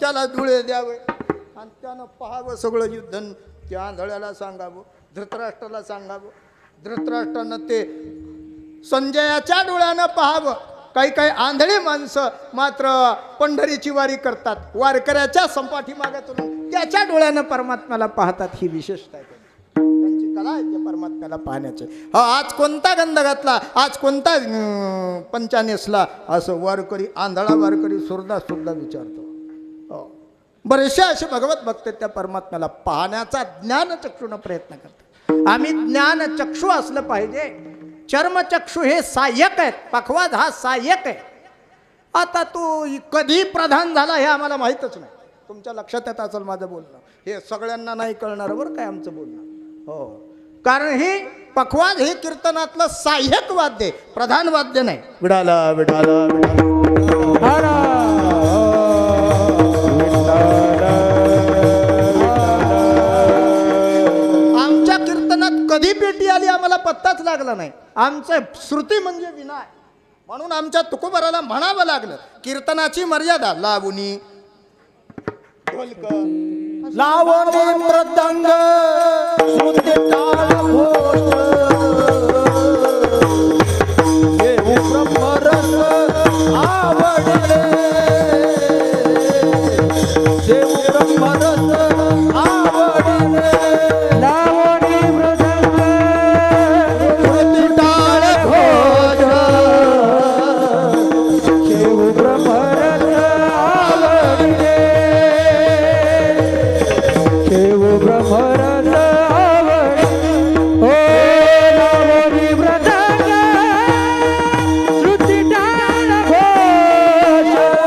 त्याला धुळे द्यावे आणि त्यानं पाहावं सगळं युद्ध. त्या आंधळ्याला सांगावं, धृतराष्ट्राला सांगावं, धृतराष्ट्रानं ते संजयाच्या डोळ्यानं पाहावं. काही काही आंधळी माणसं मात्र पंढरीची वारी करतात, वारकऱ्याच्या संपाठी मागतून त्याच्या डोळ्यानं परमात्म्याला पाहतात. ही विशेषता आहे त्यांची कला आहे त्या परमात्म्याला पाहण्याचे. आज कोणता गंध घातला, आज कोणता पंचा नेसला, असं वारकरी, आंधळा वारकरी सुद्धा विचारतो. बरेचसे असे भगवत भक्त त्या परमात्म्याला पाहण्याचा ज्ञानचक्षुनं प्रयत्न करतात. आम्ही ज्ञानचक्षु असलं पाहिजे. चर्मचक्षु हे सहाय्यक आहेत, पखवाज हा सहाय्यक आहे. आता तो कधी प्रधान झाला हे आम्हाला माहीतच नाही. तुमच्या लक्षात येत असेल माझं बोलणं. हे सगळ्यांना नाही कळणार बरं काय आमचं बोलणं. हो, कारण हे पखवाज हे कीर्तनातलं सहाय्यक वाद्य, प्रधान वाद्य नाही. विडाला विडाला विडाला आमच्या कीर्तनात कधी पेटी आली आम्हाला पत्ताच लागला नाही. आमचं श्रुती म्हणजे विना आहे. म्हणून आमच्या तुकोबाराला म्हणावं लागलं, कीर्तनाची मर्यादा लावणी ढोलक लावणी मृदंग श्रुती टाळ घोष देव ब्रह्मरस आवडले देव ब्रह्मरस आवडले लावणी मृदंग श्रुती टाळ घोष देव ब्रह्मरस आवडले देव ब्रह्मरस आवडले. ओ लावणी मृदंग श्रुती टाळ घोष मृदंग श्रुती टाळ घोष लावणी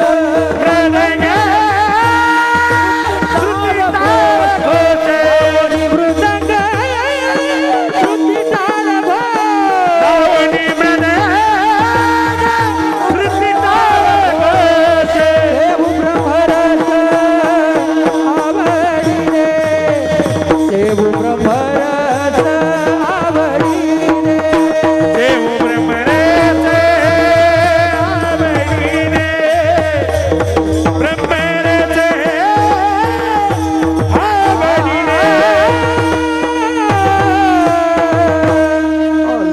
मृदंग श्रुती टाळ घोष लावणी मृदंग श्रुती टाळ घोष देव ब्रह्मरस आवडले देव ब्रह्मरस आवडले देव ब्रह्मरस आवडले ब्रह्मरस आवडले.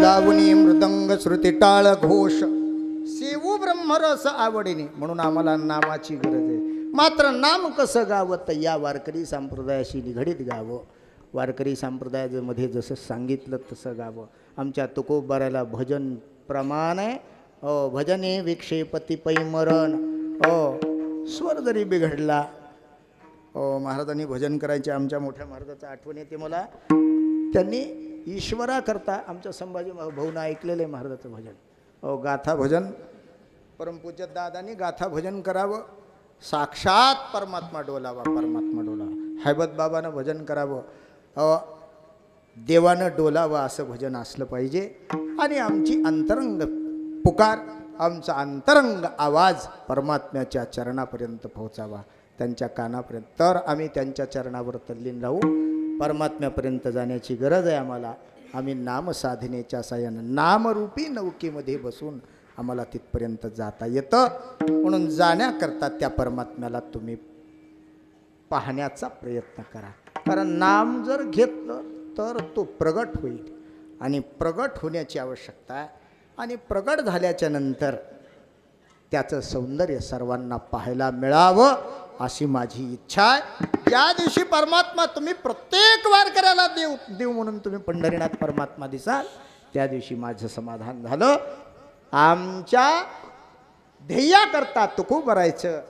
लावणी मृदंग श्रुती टाळ घोष सेवू ब्रह्मरस आवडीने. म्हणून आम्हाला नामाची गरज आहे. मात्र नाम कसं गावं तर या वारकरी संप्रदायाशी निगडीत गावं. वारकरी संप्रदायामध्ये जसं सांगितलं तसं गावं. आमच्या तुकोबाराला भजन प्रमाण आहे. भजने विक्षेपती पैमरण. स्वर जरी बिघडला, महाराजांनी भजन करायचे. आमच्या मोठ्या महाराजाचं आठवण येते मला. त्यांनी ईश्वराकरता आमच्या संभाजी भाऊनं ऐकलेलं आहे महाराजाचं भजन. गाथा भजन परमपूज्य दादांनी गाथा भजन करावं. साक्षात परमात्मा डोलावा, परमात्मा डोलावा. हैबत बाबानं भजन करावं. देवानं डोलावं असं भजन असलं पाहिजे आणि आमची अंतरंग पुकार, आमचा अंतरंग आवाज परमात्म्याच्या चरणापर्यंत पोहोचावा, त्यांच्या कानापर्यंत. तर आम्ही त्यांच्या चरणावर तल्लीन राहू. परमात्म्यापर्यंत जाण्याची गरज आहे आम्हाला. आम्ही नामसाधनेच्या साह्यानं नामरूपी नौकेमध्ये बसून आम्हाला तिथपर्यंत जाता येतं. म्हणून जाण्याकरता त्या परमात्म्याला तुम्ही पाहण्याचा प्रयत्न करा. कारण नाम जर घेतलं तर तो प्रगट होईल आणि प्रगट होण्याची आवश्यकता आहे. आणि प्रगट झाल्याच्या नंतर त्याचं सौंदर्य सर्वांना पाहायला मिळावं अशी माझी इच्छा आहे. ज्या दिवशी परमात्मा तुम्ही प्रत्येक वारकऱ्याला देव म्हणून तुम्ही पंढरीनाथ परमात्मा दिसाल, त्या दिवशी माझं समाधान झालं. आमच्या ध्येयाकरता तुकोबरायचं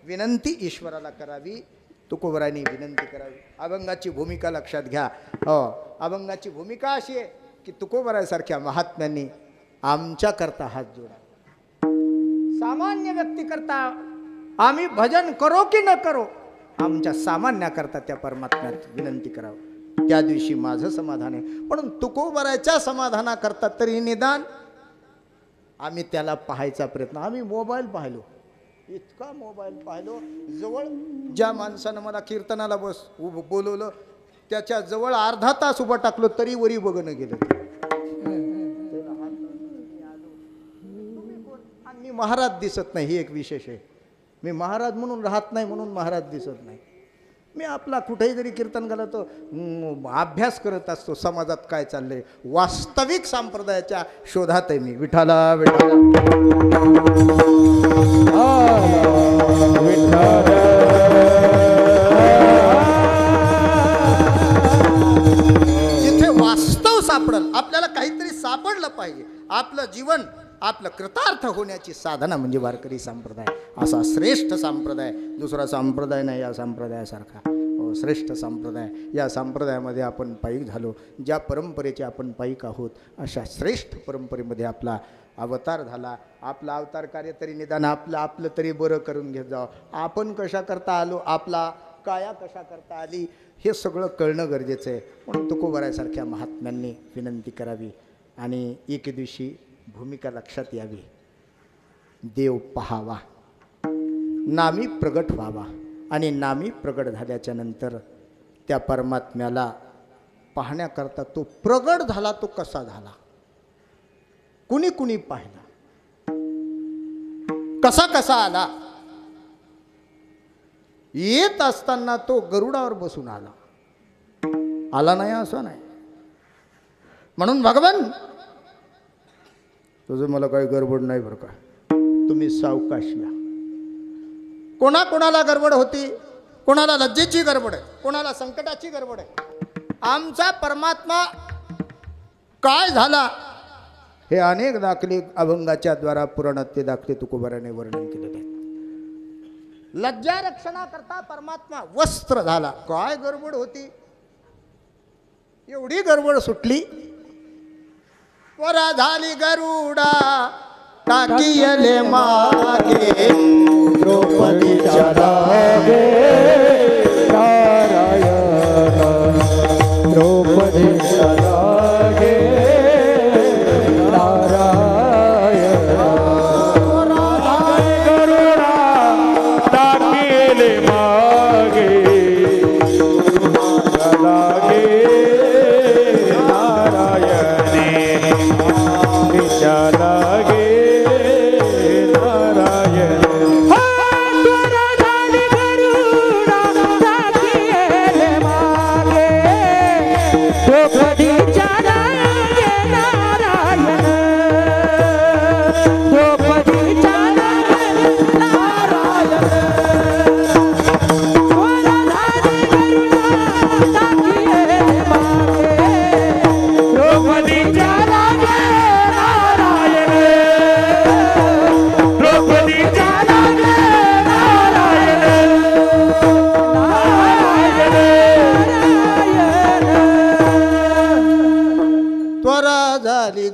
विनंती ईश्वराला करावी, तुकोबरायनी विनंती करावी. अभंगाची भूमिका लक्षात घ्या. हो, अभंगाची भूमिका अशी आहे की तुकोबरायसारख्या महात्म्यांनी आमच्याकरता हात जोडा. सामान्य व्यक्तीकरता आम्ही भजन करो की न करो, आमच्या सामान्याकरता त्या परमात्म्यात विनंती करावं. त्या दिवशी माझं समाधान आहे. म्हणून तुकोबरायच्या समाधानाकरता तरी निदान आम्ही त्याला पाहायचा प्रयत्न. आम्ही मोबाईल पाहिलो, इतका मोबाईल पाहिलो. जवळ ज्या माणसानं मला कीर्तनाला बोलवलं त्याच्या जवळ अर्धा तास उभं टाकलो तरी वरी बघणं गेलं. आणि मी महाराज दिसत नाही, ही एक विशेष आहे. मी महाराज म्हणून राहत नाही म्हणून महाराज दिसत नाही. मी आपला कुठेही जरी कीर्तन गाला तो अभ्यास करत असतो, समाजात काय चाललंय, वास्तविक संप्रदायाच्या शोधात आहे मी. विठाला विठाला जिथे वास्तव सापडल, आपल्याला काहीतरी सापडलं पाहिजे. आपलं जीवन आपलं कृतार्थ होण्याची साधना म्हणजे वारकरी संप्रदाय. असा श्रेष्ठ संप्रदाय दुसरा संप्रदाय नाही या संप्रदायासारखा. श्रेष्ठ संप्रदाय, या संप्रदायामध्ये आपण पायिक झालो. ज्या परंपरेचे आपण पायिक आहोत अशा श्रेष्ठ परंपरेमध्ये आपला अवतार झाला. आपला अवतार कार्य तरी निदान आपलं तरी बरं करून घेत जावं. आपण कशा करता आलो, आपला काया कशा करता आली, हे सगळं कळणं गरजेचं आहे. म्हणून तुकोबरायसारख्या महात्म्यांनी विनंती करावी आणि एक दिवशी भूमिका लक्षात यावी. देव पहावा, नामी प्रगट व्हावा आणि नामी प्रगट झाल्याच्या नंतर त्या परमात्म्याला पाहण्याकरता तो प्रगट झाला तो कसा झाला, कुणी कुणी पाहिला, कसा कसा आला. येत असताना तो गरुडावर बसून आला नाही असं नाही. म्हणून भगवान तुझं मला काही गडबड नाही बरं का, तुम्ही सावकाश या. कोणाला गडबड होती, कोणाला लज्जेची गडबड आहे, कोणाला संकटाची गडबड आहे. आमचा परमात्मा काय झाला हे अनेक दाखले अभंगाच्या द्वारा पुराणात दाखले तुकोबाराने वर्णन केलेले आहेत. लज्जा रक्षणाकरता परमात्मा वस्त्र झाला. काय गडबड होती, एवढी गडबड सुटली. वरा झाली गरुडा टाकीयले मागे, द्रौपदीच्या लागे नारायण, द्रौपदीच्या लागे नारायण. गरुडा टाकीले मागे लागे नारायणे, लागे नारायण.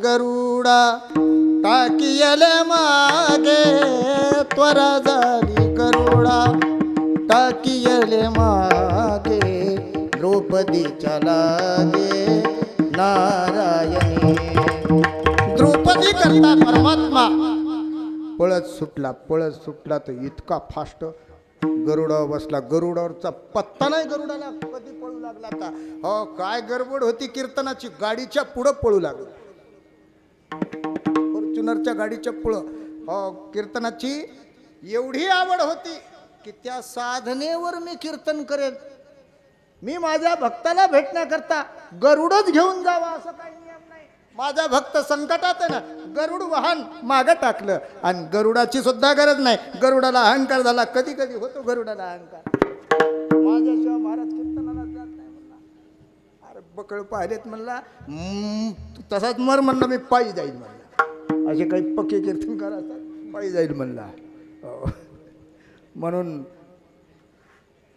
गरुडा टाकियले मागे, त्वरा झाली गरुडा टाकियले मागे, द्रौपदीच्या द्रौपदीच्या लागे नारायणी. द्रौपदी करता परमात्मा पळत सुटला तर इतका फास्ट गरुडावर बसला. गरुडावरचा पत्ता नाही गरुडाला कधी पळू लागला का. हो काय गडबड होती कीर्तनाची. गाडीच्या पुढं पळू लागला. फॉर्च्युनरच्या गाडीच्या पुढं. हो कीर्तनाची एवढी आवड होती की त्या साधनेवर मी कीर्तन करेन. मी माझ्या भक्ताला भेटण्याकरता गरुडच घेऊन जावा असं काही नियम नाही. माझा भक्त संकटात आहे ना, गरुड वाहन मागं टाकलं आणि गरुडाची सुद्धा गरज नाही. गरुडाला अहंकार झाला. कधी कधी होतो गरुडाला अहंकार. माझ्याशिवाय महाराज कीर्तनाला जात नाही म्हणला. अरे बकळ पाहिलेत म्हणला. तसाच मर म्हणला मी पायी जाईल म्हणला. असे काही पक्के कीर्तनकार असतात पायी जाईल म्हणला. म्हणून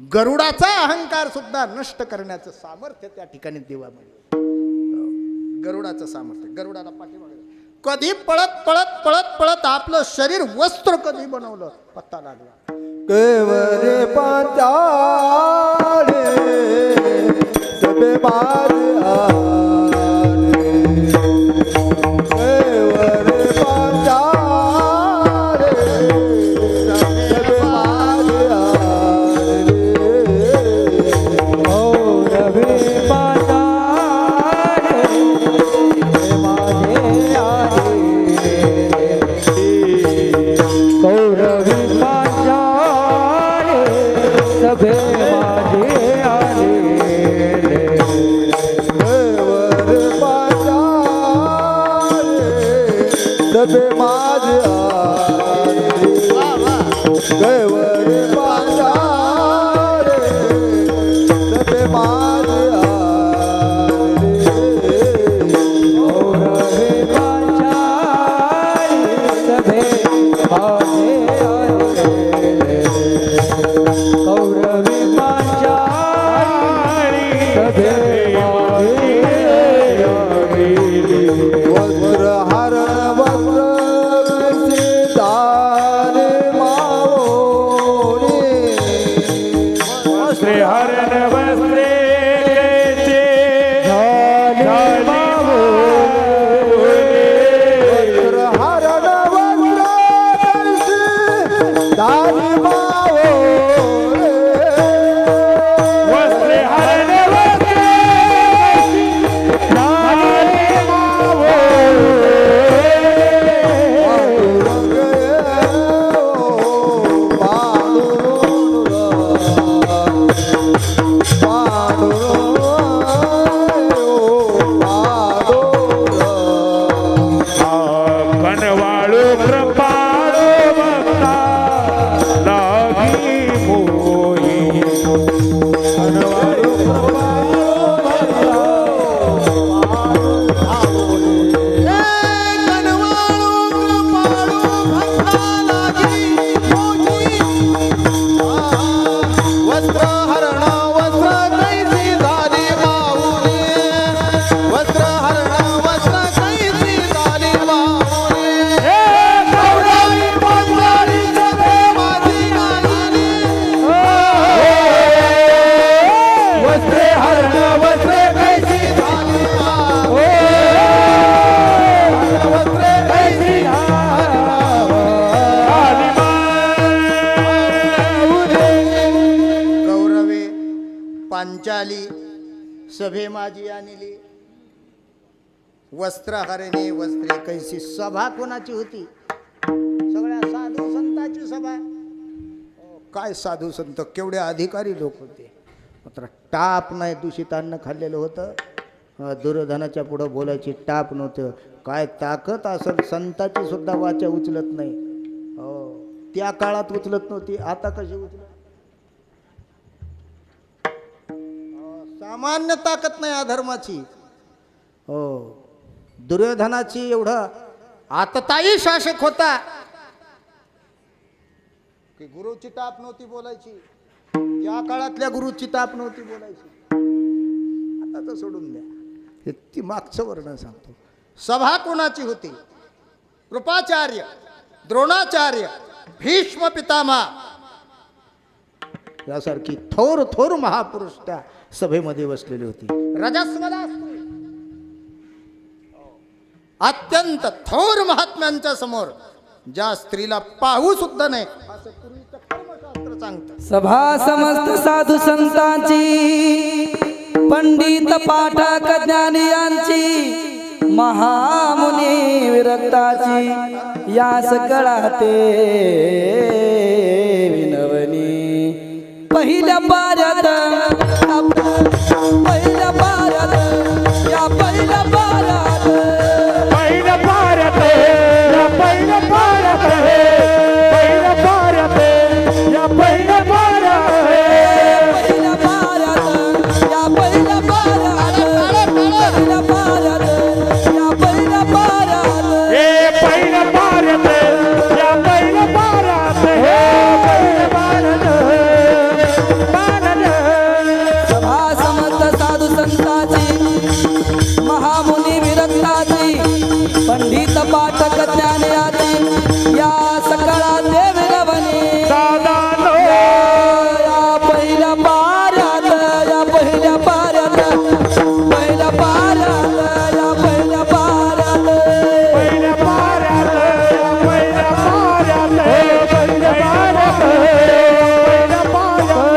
गरुडाचा अहंकार सुद्धा नष्ट करण्याचं सामर्थ्य त्या ठिकाणी देवामध्ये. गरुडाचं सामर्थ्य. गरुडाला पाठीमागे कधी पळत पळत पळत पळत आपलं शरीर वस्त्र कधी बनवलं पत्ता लागला. केवरे पांचाळे सबे बाज आले. केवरे पांचाळे सबे बाज आले. ओ रवे पांचाळे माझे आले. कौरवी पांचाळे सभे माझे आले. केवळ पांचाळे सभे माझे आले. केवळ पांचाळे सभे माझे आले. कौरवी पांचाळे सभे माझे आले. कौरवी पांचाळी सभे माझे आले. वस्त्र हरण वस्त्र सीतार मावळे. वस्त्रे हरण वस्त्रे कैसे झाले मावळे. वस्त्र हरण वस्त्र सीतार मावळे. वस्त्रे हरण वस्त्रे झाले कनवाळू कृपाळू भक्ता लागी मोही. कनवाळू वस्त्र हरण वस्त्र कैसी झाली माऊली. वस्त्र हरण वस्त्र कैसी झाली माऊली. कौरवी पांचाळी सभे माझी आली. वस्त्रे हरण वस्त्र कैसी झाली माऊली. वस्त्रे कैसी कौरवे पांचाली सभे माझी आणली. वस्त्र हरणे वस्त्रे कैसी. सभा कोणाची होती. सगळ्या साधू संतांची सभा. काय साधू संत केवढे अधिकारी लोक होते. मात्र टाप नाही. दूषित अन्न खाल्लेलं होतं. दुर्योधनाच्या पुढं बोलायची टाप नव्हतं. काय ताकद असेल संताची सुद्धा वाचा उचलत नाही. हो त्या काळात उचलत नव्हती. आता कशी उचलत. सामान्य ताकद नाही अधर्माची. हो दुर्योधनाची एवढं आतताई शासक होता की गुरुची टाप नव्हती बोलायची. त्या काळातल्या गुरुची टाप नव्हती बोलायची. आता तर सोडून द्या. हे ती मागचं वर्णन सांगतो. सभा कोणाची होती. कृपाचार्य, द्रोणाचार्य, भीष्म पितामह यासारखी थोर थोर महापुरुष त्या सभेमध्ये बसलेली होती. रजस्वला स्त्री अत्यंत थोर महात्म्यांच्या समोर ज्या स्त्रीला पाहू सुद्धा नाही असं पूर्वीचं कर्मशास्त्र सांगतं. सभा समस्त साधू संतांची, पंडित पाठक ज्ञानी यांची, महामुनी विरक्ताची, यास कळाते विनवनी. पहिल्या पाऱ्यात पहिल्या पाऱ्यात या पहिल्या पाऱ्यात पहिल्या पाऱ्यात या पहिल्या पाऱ्यात पहिल्या पाऱ्यात या पहिल्या पाऱ्यात पहिल्या पाऱ्यात या पहिल्या पाऱ्यात पहिल्या पाऱ्यात या पहिल्या पाऱ्यात हे पहिल्या पाऱ्यात या पहिल्या पाऱ्यात हे पहिल्या पाऱ्यात सभा समर्थ साधू संतांची, महामुनी विरक्ताची, पंडित पाठक ज्ञानयाची, या सकळा देवलवनी. दादानो या पहिल्या पाऱ्यात या पहिल्या पाऱ्यात पहिल्या पाऱ्यात या पहिल्या पाऱ्यात पहिल्या पाऱ्यात या पहिल्या पाऱ्यात हे पहिल्या पाऱ्यात पहिल्या पाऱ्यात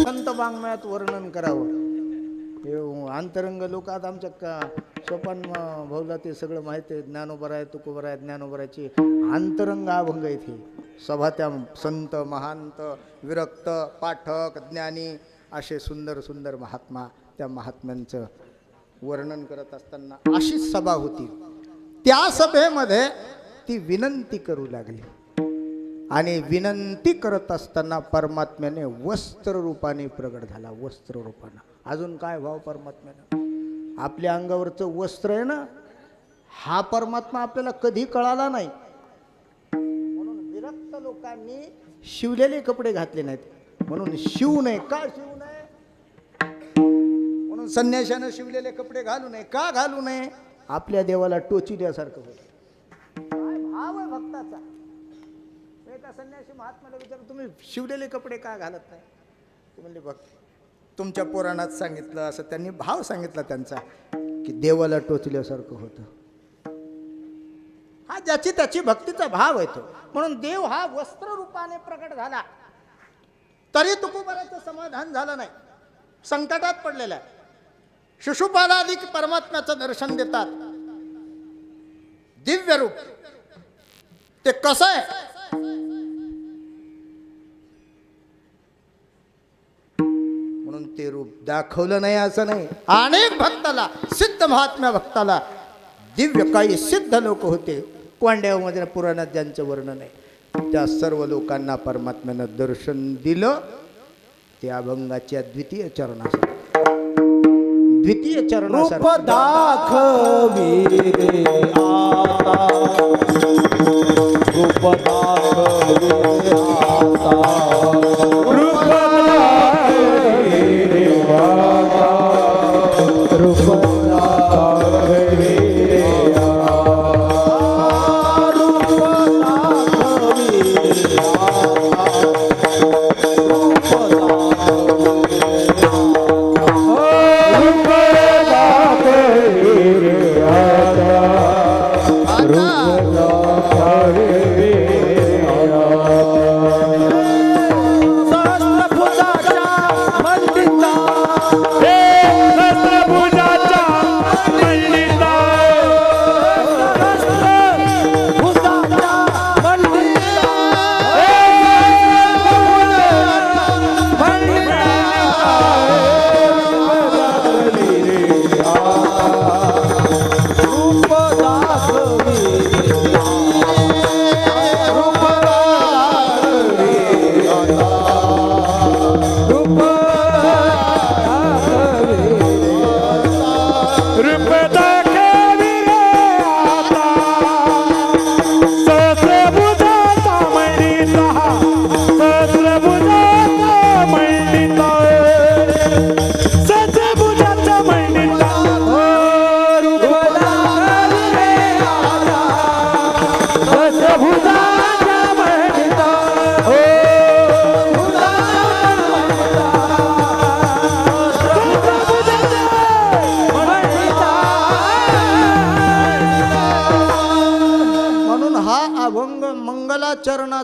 संत वाङ्मयात वर्णन करावं. हे अंतरंग लोक आता आमच्या सोपान भाऊला ते सगळं माहिती आहे. ज्ञानोबर आहे, तुकोबर आहे, ज्ञानोबराची अंतरंग अभंग आहेत. हे सभा त्या संत महांत विरक्त पाठक ज्ञानी असे सुंदर सुंदर महात्मा त्या महात्म्यांचं वर्णन करत असताना अशीच सभा होती. त्या सभेमध्ये ती विनंती करू लागली आणि विनंती करत असताना परमात्म्याने वस्त्र रूपाने प्रगट झाला. वस्त्र रूपानं अजून काय भाव परमात्म्यानं आपल्या अंगावरचं वस्त्र आहे ना, हा परमात्मा आपल्याला कधी कळाला नाही. म्हणून विरक्त लोकांनी शिवलेले कपडे घातले नाहीत. म्हणून शिवू नये. का शिवू नये? म्हणून संन्याशानं शिवलेले कपडे घालू नये. का घालू नये? आपल्या देवाला टोचिल्यासारखं होतं. काय भाव आहे भक्ताचा. एका संन्यासी महात्म्याला विचारलं, तुम्ही शिवलेले कपडे का घालत नाही? ते म्हणले, बघ तुमच्या पुराणात सांगितलं असं. त्यांनी भाव सांगितला त्यांचा की देवाला टोचल्यासारखं होतं. हा ज्याची त्याची भक्तीचा भाव आहे तो. म्हणून देव हा वस्त्र रूपाने प्रकट झाला तरी तुकोबाराचं समाधान झालं नाही. संकटात पडलेला आहे. शिशुपालाधिक परमात्म्याचं दर्शन देतात. दिव्य रूप ते कसं आहे म्हणून ते रूप दाखवलं नाही असं नाही. अनेक भक्ताला, सिद्ध महात्म्या भक्ताला दिव्य काही सिद्ध लोक होते. कोंड्यामध्ये पुराणात ज्यांचं वर्णन आहे त्या सर्व लोकांना परमात्म्यानं दर्शन दिलं. त्या अभंगाच्या द्वितीय चरणासाठी रूप दाखवी रे आता, रूप दाखवी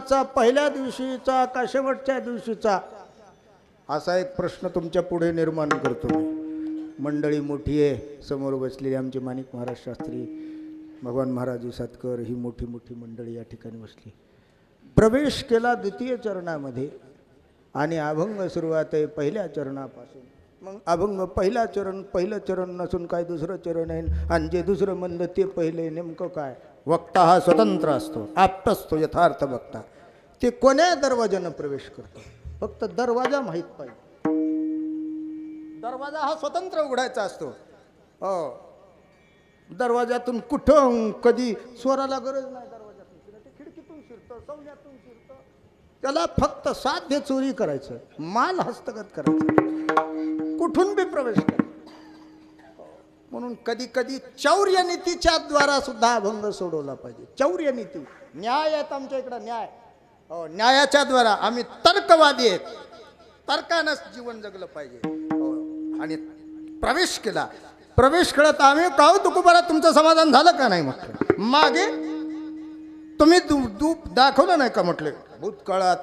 दिवसाचा, पहिल्या दिवशीचा का शेवटच्या दिवशीचा, असा एक प्रश्न तुमच्या पुढे निर्माण करतो मी. मंडळी मोठी आहे, समोर बसलेली आमचे माणिक महाराज शास्त्री, भगवान महाराज सातकर, ही मोठी मोठी मंडळी या ठिकाणी बसली. प्रवेश केला द्वितीय चरणामध्ये आणि अभंग सुरुवात आहे पहिल्या चरणापासून. मग अभंग पहिलं चरण नसून काय दुसरं चरण आहे, आणि जे दुसरं म्हणलं ते पहिले नेमकं काय? वक्ता हा स्वतंत्र असतो, आप्त असतो यथार्थ वक्ता. ते कोण्या दरवाजानं प्रवेश करतो, फक्त दरवाजा माहीत पाहिजे. दरवाजा हा स्वतंत्र उघडायचा असतो. हो, दरवाजातून कुठं कधी स्वराला गरज नाही. दरवाजातून ते खिडकीतून शिरतं, सौल्यातून शिरतं. त्याला फक्त साध्य चोरी करायचं, माल हस्तगत करायचं, कुठून बी प्रवेश करायचा. म्हणून कधी कधी चौर्यनीतीच्या द्वारा सुद्धा अभंग सोडवला पाहिजे. चौर्यनीती, न्याय आहेत आमच्या इकडं, न्याय. हो, न्यायाच्या द्वारा आम्ही तर्कवादी आहेत, तर्कानंच जीवन जगलं पाहिजे. हो, आणि प्रवेश केला. प्रवेश केला तर आम्ही काहू तुकोबारा तुमचं समाधान झालं का नाही म्हटलं. मागे तुम्ही दूप दाखवलं नाही का म्हटले. भूतकाळात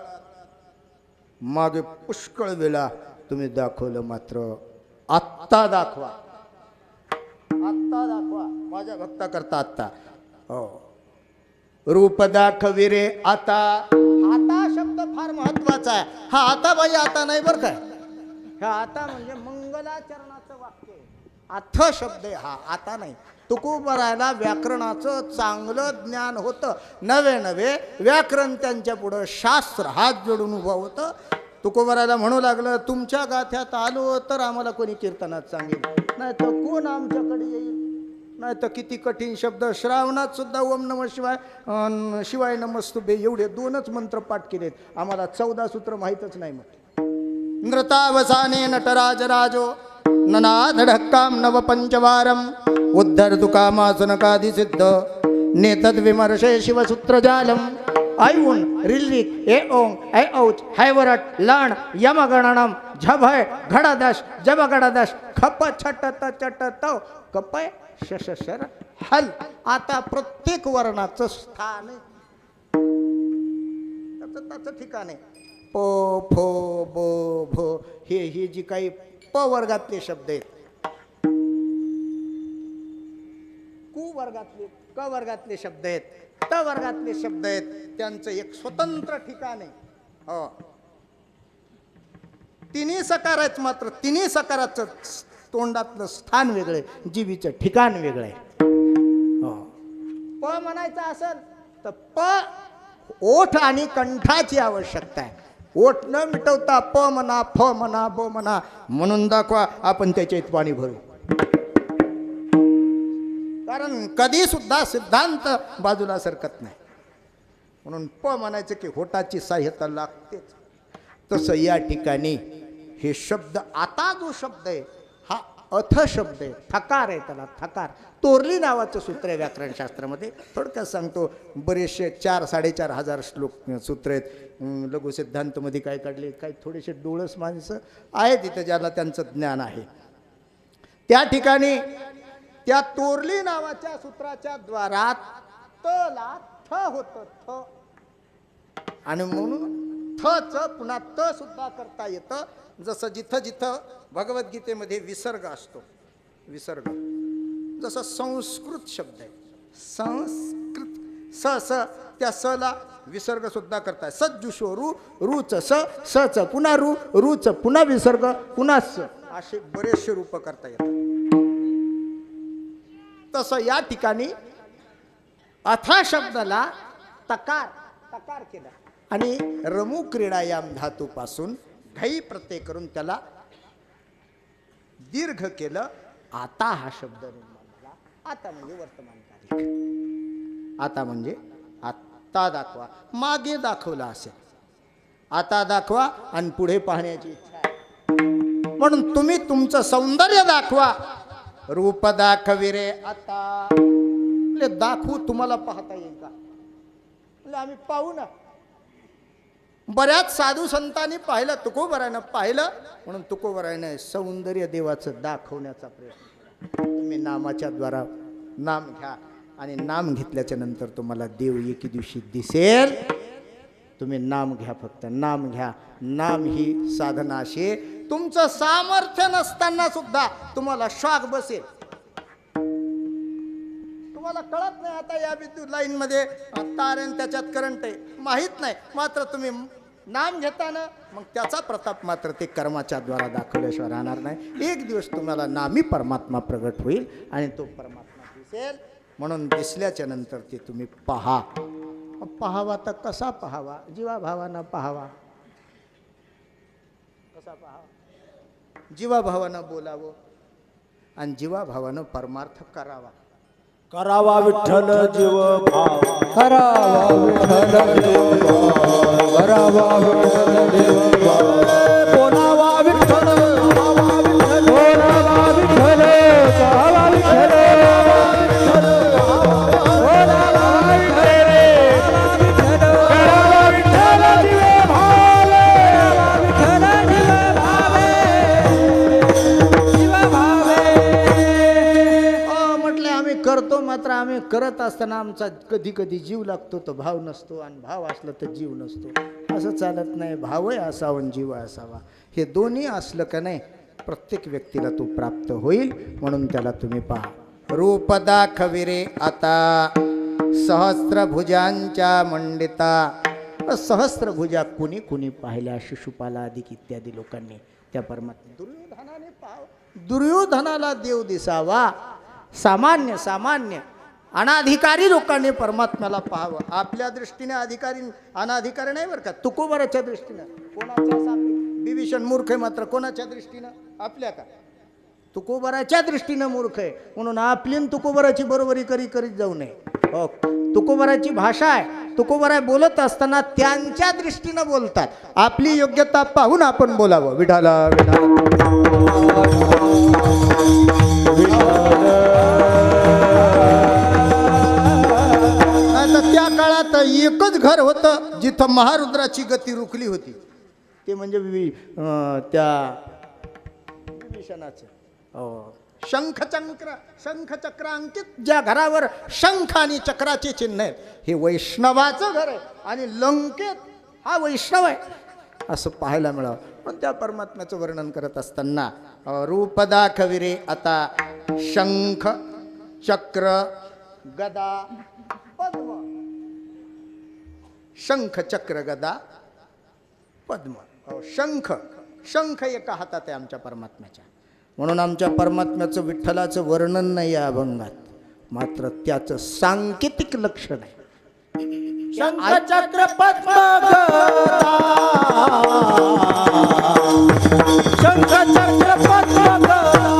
मागे पुष्कळ वेळा तुम्ही दाखवलं, मात्र आत्ता दाखवा, आत्ता दाखवा माझ्या भक्ता करता आत्ता. हो, रूप दाखविरे आता. आता शब्द फार महत्वाचा आहे. हा आता बाई आता नाही बरं काय. हा आता म्हणजे मंगलाचरणाचं वाक्य आहे. अथ शब्द आहे हा, आता नाही. तुकोबारायला व्याकरणाचं चांगलं ज्ञान होतं. नवे नवे व्याकरण त्यांच्या पुढं शास्त्र हात जोडून उभं होतं. तुकोबारायला म्हणू लागलं, तुमच्या गाथ्यात आलो तर आम्हाला कोणी कीर्तनात सांगेल, नाही तर कोण आमच्याकडे येईल. नाही तर किती कठीण शब्द. श्रावणात सुद्धा ओम नमः शिवाय, शिवाय नमस्तुभे एवढे 2च मंत्र पाठ केलेत. आम्हाला 14 सूत्र माहीतच नाही. मग नृतावसाने नटराज राजो ननाधडक्काम नव पंचवारम उद्धरतु कामासनकादि सिद्ध नेतद विमर्शे शिवसूत्रजालम. ऐऊन रिल्लिक ए ओंग ऐ औच हैवरट लण यमगणनम झभय घडदश जबगडदश खप छटत चटत कपय शशशर हल. आता प्रत्येक वर्णाचं स्थान त्याचं ठिकाण आहे. प फो बो भो हे जी काही प वर्गातले शब्द आहेत, कु वर्गातले, क वर्गातले शब्द आहेत, त वर्गातले शब्द आहेत, त्यांचं एक स्वतंत्र ठिकाण आहे. हो, तिन्ही सकार आहेत, मात्र तिन्ही सकाराचं तोंडातलं स्थान वेगळं आहे, जीवीचं ठिकाण वेगळं आहे. हो, प म्हणायचं असेल तर प ओठ आणि कंठाची आवश्यकता आहे. ओठ न मिटवता प म्हणा, फ म्हणा, ब म्हणा म्हणून दाखवा, आपण त्याच्यात पाणी भरू. कारण कधी सुद्धा सिद्धांत बाजूला सरकत नाही. म्हणून प म्हणायचं की होटाची सहाय्यता लागतेच. तसं या ठिकाणी हे शब्द, आता जो शब्द आहे हा अथ शब्द आहे, थकार आहे. त्याला थकार, तोरली नावाचं सूत्र आहे व्याकरणशास्त्रामध्ये. थोडक्यात सांगतो, बरेचसे 4-4.5 हजार श्लोक सूत्र आहेत. लघु सिद्धांतमध्ये काय काढले, काही थोडेसे डोळस माणसं आहेत तिथं ज्याला त्यांचं ज्ञान आहे. त्या ठिकाणी त्या तोरली नावाच्या सूत्राच्या द्वारा तला थ होतं, थ. आणि म्हणून थच पुन्हा त सुद्धा करता येतं. जसं जिथं जिथं भगवद्गीतेमध्ये विसर्ग असतो, विसर्ग, जसं संस्कृत शब्द आहे, संस्कृत, स स, त्या सला विसर्ग सुद्धा करताय. सज्जुषो रू, रूच स, सच पुन्हा रू, रूच पुन्हा विसर्ग, पुन्हा स, असे बरेचसे रूप करता येतात. तसं या ठिकाणी अथा शब्दाला तकार, तकार केला आणि रमू क्रीडायाम धातूपासून घाई प्रत्यय करून त्याला दीर्घ केलं. आता हा शब्द निर्माण झाला. आता म्हणजे वर्तमान कालिक. आता म्हणजे आत्ता दाखवा, मागे दाखवला असेल, आता दाखवा आणि पुढे पाहण्याची इच्छा आहे. म्हणून तुम्ही तुमचं सौंदर्य दाखवा. रूप दाखविरे आता. दाखवू, तुम्हाला पाहता येईल का? आम्ही पाहू ना. बऱ्याच साधू संतांनी पाहिलं, तुकोबारायनं पाहिलं, म्हणून तुकोबारायनं सौंदर्य देवाचं दाखवण्याचा प्रयत्न केला. तुम्ही नामाच्या द्वारा नाम घ्या आणि नाम घेतल्याच्या नंतर तुम्हाला देव एके दिवशी दिसेल. तुम्ही नाम घ्या, फक्त नाम घ्या. नाम ही साधना अशी आहे. तुमचं सामर्थ्य नसताना सुद्धा तुम्हाला शॉक बसेल. तुम्हाला कळत नाही आता या विद्युत लाईन मध्ये तार आहे त्याच्यात करंट आहे माहीत नाही, मात्र तुम्ही नाम घेताना मग त्याचा प्रताप मात्र ते कर्माच्या द्वारा दाखवल्याशिवाय राहणार नाही. एक दिवस तुम्हाला नामी परमात्मा प्रगट होईल आणि तो परमात्मा दिसेल. म्हणून दिसल्याच्या नंतर ते तुम्ही पहा. पहावा तर कसा पहावा? जीवाभावानं पहावा. कसा पहावा? जीवाभावानं बोलावं आणि जीवाभावानं परमार्थ करावा. करावा विठ्ठल जीव भाव, करावा विठ्ठल देव भाव, करावा विठ्ठल देव भाव, बोलावा विठ्ठल, गावा विठ्ठल, बोलावा विठ्ठल, गावा विठ्ठल, बोलावा विठ्ठल, करावा विठ्ठल जीव भाव, विठ्ठल जीव भावे, जीव भावे. म्हटले आम्ही करतो, मात्र आम्ही करत असताना आमचा कधी कधी जीव लागतो तर भाव नसतो, आणि भाव असला तर जीव नसतो. असं चालत नाही. भावही असावा आणि जीव असावा. हे दोन्ही असलं का नाही प्रत्येक व्यक्तीला तो प्राप्त होईल. म्हणून त्याला तुम्ही पहा. रूप दाखविरे आता सहस्त्रभुजांच्या मंडिता. सहस्त्रभुजा कुणी कुणी पाहिल्या? शिशुपाला अधिक इत्यादी लोकांनी त्या परमात्मा. दुर्योधनाने पाहाव, दुर्योधनाला देव दिसावा. सामान्य सामान्य अनाधिकारी लोकांनी परमात्म्याला पाहावं. आपल्या दृष्टीने अधिकारी अनाधिकारी नाही बरं का, तुकोबराच्या दृष्टीनं. कोणाच्या सापी बिभीषण मूर्ख आहे, मात्र कोणाच्या दृष्टीनं? आपल्या का? तुकोबराच्या दृष्टीनं मूर्ख आहे. म्हणून आपली न तुकोबराची बरोबरी करीत जाऊ नये. हो, तुकोबराची भाषा आहे. तुकोबरा बोलत असताना त्यांच्या दृष्टीनं बोलतात. आपली योग्यता पाहून आपण बोलावं. विठाला त्या काळात एकच घर होतं जिथं महारुद्राची गती रुकली होती. ते म्हणजे त्या विभीषणाचं शंखचक्र अंकित ज्या घरावर शंख आणि चक्राचे चिन्ह आहेत, हे वैष्णवाचं घर आहे. आणि लंकेत हा वैष्णव आहे असं पाहायला मिळावं. पण त्या परमात्म्याचं वर्णन करत असताना रूप दाखविरे आता शंख चक्र गदा पद्म. शंख चक्र गदा पद्म. शंख शंख एका हातात आहे आमच्या परमात्म्याच्या. म्हणून आमच्या परमात्म्याचं विठ्ठलाचं वर्णन नाही या अभंगात, मात्र त्याचं सांकेतिक लक्षण आहे. शंख चक्र पद्म गदा, शंख चक्र पद्म गदा,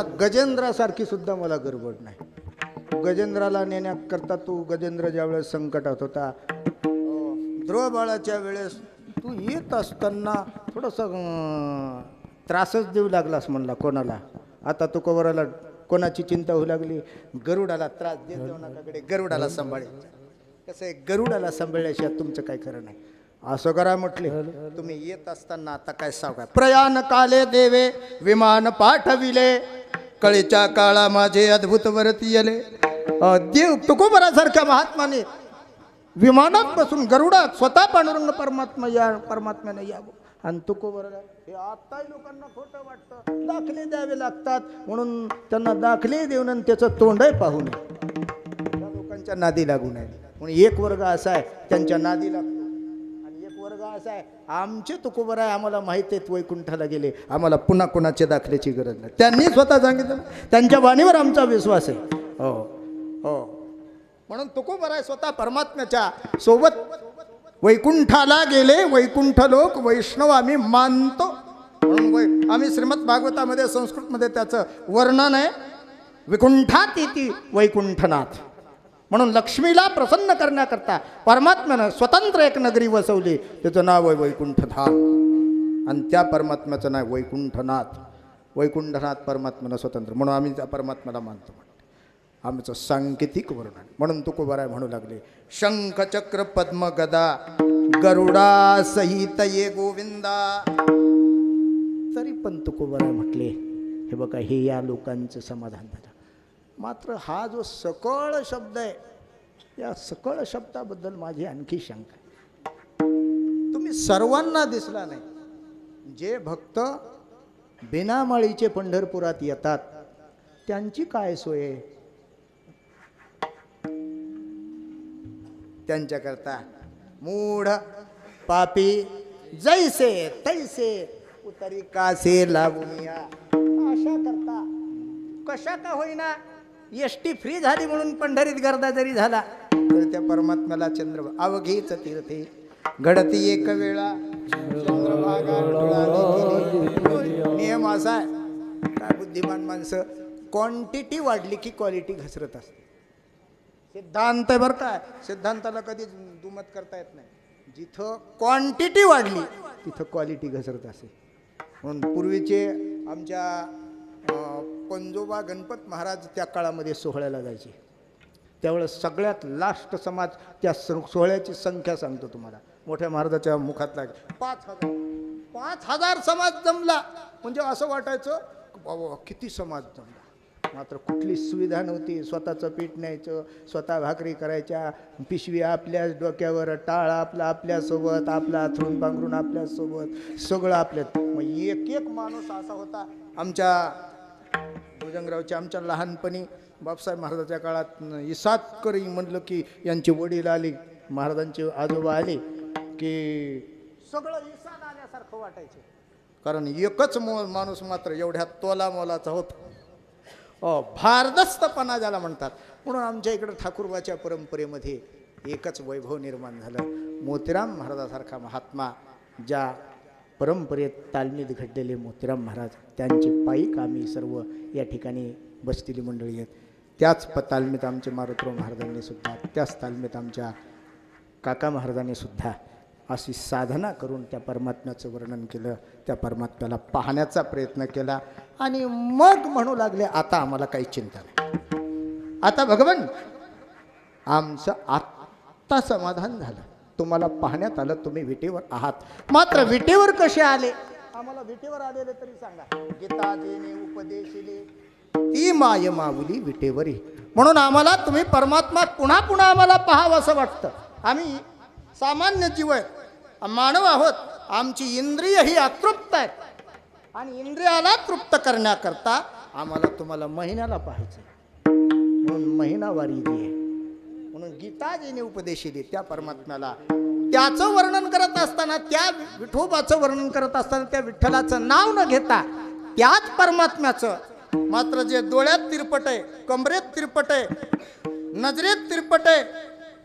त्या गजेंद्रासारखी सुद्धा मला गडबड नाही. गजेंद्राला नेण्याकरता तू गजेंद्र ज्यावेळेस संकटात होता, ध्रुव बाळाच्या वेळेस तू येत असताना थोडंसं त्रासच देऊ लागलास म्हणला कोणाला. आता तू कवराला कोणाची चिंता होऊ लागली, गरुडाला त्रास देत जाऊ नकाकडे, गरुडाला सांभाळायचं. कसं आहे, गरुडाला सांभाळल्याशिवाय तुमचं काय खरं नाही. असं करा म्हटले, तुम्ही येत असताना आता काय सांगा. प्रयाण काले देवे विमान पाठविले, कळीच्या काळा माझे अद्भुत वरती आले. देव तुकोबरासारख्या महात्माने विमानात बसून गरुडात स्वतः पांडुरंग परमात्म्याने यावं. आणि तुकोबराला हे आत्ताही लोकांना खोटं वाटतं, दाखले द्यावे लागतात म्हणून त्यांना दाखले देऊन आणि त्याचं तोंडही पाहू नये, त्या लोकांच्या नादी लागू नये. म्हणून एक वर्ग असा आहे त्यांच्या नादी लागतो, आणि एक वर्ग असा आहे आमचे तुकोबरा आहे, आम्हाला माहिती आहेत वैकुंठाला गेले, आम्हाला पुन्हा कोणाच्या दाखल्याची गरज नाही. त्यांनी स्वतः सांगितलं, त्यांच्या वाणीवर आमचा विश्वास आहे. हो हो, म्हणून तुकोबरा आहे स्वतः परमात्म्याच्या सोबत वैकुंठाला गेले. वैकुंठ लोक वैष्णव आम्ही मानतो, म्हणून आम्ही श्रीमद भागवतामध्ये संस्कृतमध्ये त्याचं वर्णन आहे, विकुंठात येती वैकुंठनाथ. म्हणून लक्ष्मीला प्रसन्न करण्याकरता परमात्म्यानं स्वतंत्र एक नगरी वसवली, त्याचं नाव आहे वैकुंठधाम. आणि त्या परमात्म्याचं नाव वैकुंठनाथ. वैकुंठनाथ परमात्म्यानं स्वतंत्र, म्हणून आम्ही त्या परमात्म्याला मानतो. आमचं सांकेतिक वर्णन. म्हणून तुकोबाराय म्हणू लागले, शंख चक्र पद्म गदा गरुडा सहित ये गोविंदा. तरी पण तुकोबाराय म्हटले, हे बघा हे या लोकांचं समाधान झालं. मात्र हा जो सकळ शब्द आहे, या सकळ शब्दाबद्दल माझी आणखी शंका आहे. तुम्ही सर्वांना दिसला नाही. जे भक्त बिनामाळीचे पंढरपुरात येतात त्यांची काय सोय आहे? त्यांच्याकरता मूढ पापी जैसे तैसे उतरी कासे लावूनिया, अशा करता कशा का होईना एसटी फ्री झाली म्हणून पंढरीत गर्दा जरी झाला तर त्या परमात्म्याला चंद्र अवघीच तीर्थे घडती एक वेळा चंद्रभागा डोळाने. नियम असा आहे, काय बुद्धिमान माणसं क्वांटिटी वाढली की क्वालिटी घसरत असते. सिद्धांत आहे बरं काय, सिद्धांताला कधी दुमत करता येत नाही. जिथं क्वांटिटी वाढली तिथं क्वालिटी घसरत असे. म्हणून पूर्वीचे आमच्या पंजोबा गणपत महाराज त्या काळामध्ये सोहळ्याला जायचे. त्यावेळेस सगळ्यात लास्ट समाज, त्या सोहळ्याची संख्या सांगतो तुम्हाला, मोठ्या महाराजाच्या मुखात लागेल 5,000 समाज जमला. म्हणजे असं वाटायचं बाबा किती समाज जमला. मात्र कुठली सुविधा नव्हती. स्वतःचं पीठ न्यायचं, स्वतः भाकरी करायच्या, पिशवी आपल्या डोक्यावर, टाळ आपला आपल्यासोबत, आपला थरून पांघरून आपल्यासोबत, सगळं आपल्यात. मग एक माणूस असा होता आमच्या भुजंगरावच्या, आमच्या लहानपणी बापसाहेब महाराजाच्या काळात इसादकरी म्हणलं की यांचे वडील आले, महाराजांचे आजोबा आले की सगळं इसाद आल्यासारखं वाटायचं. कारण एकच माणूस मात्र एवढ्या तोला मोलाचा होता. भारदस्तपणा ज्याला म्हणतात. म्हणून आमच्या इकडं ठाकूरबाच्या परंपरेमध्ये एकच वैभव निर्माण झालं. मोतीराम महाराजासारखा महात्मा, ज्या परंपरेत तालमीत घडलेले मोतीराम महाराज, त्यांचे पायीक आम्ही सर्व या ठिकाणी बसलेली मंडळी आहेत. त्याच तालमीत आमचे मारुतराव महाराजांनी सुद्धा, त्याच तालमीत आमच्या काका महाराजांनी सुद्धा अशी साधना करून त्या परमात्म्याचं वर्णन केलं, त्या परमात्म्याला पाहण्याचा प्रयत्न केला. आणि मग म्हणू लागले आता आम्हाला काही चिंता नाही, आता भगवान आमचं आत्ता समाधान झालं, तुम्हाला पाहण्यात आलं, तुम्ही विटेवर आहात. मात्र विटेवर कसे आले? आम्हाला विटेवर आलेले तरी सांगा. गीता देणे उपदेशिले ती माय माऊली विटेवरी. म्हणून आम्हाला तुम्ही परमात्मा पुन्हा पुन्हा आम्हाला पाहावं असं वाटतं. आम्ही सामान्य जीव आहे, मानव आहोत. आमची इंद्रिय ही अतृप्त आहेत आणि इंद्रियाला तृप्त करण्याकरता आम्हाला तुम्हाला महिन्याला पाहायचं, म्हणून महिनावारी आहे. म्हणून गीता जेने उपदेशिले त्या परमात्म्याला, त्याचं वर्णन करत असताना, त्या विठोबाचं वर्णन करत असताना त्या विठ्ठलाचं नाव न घेता त्याच परमात्म्याचं मात्र जे डोळ्यात तिरपट आहे, कमरेत तिरपट आहे, नजरेत तिरपट आहे,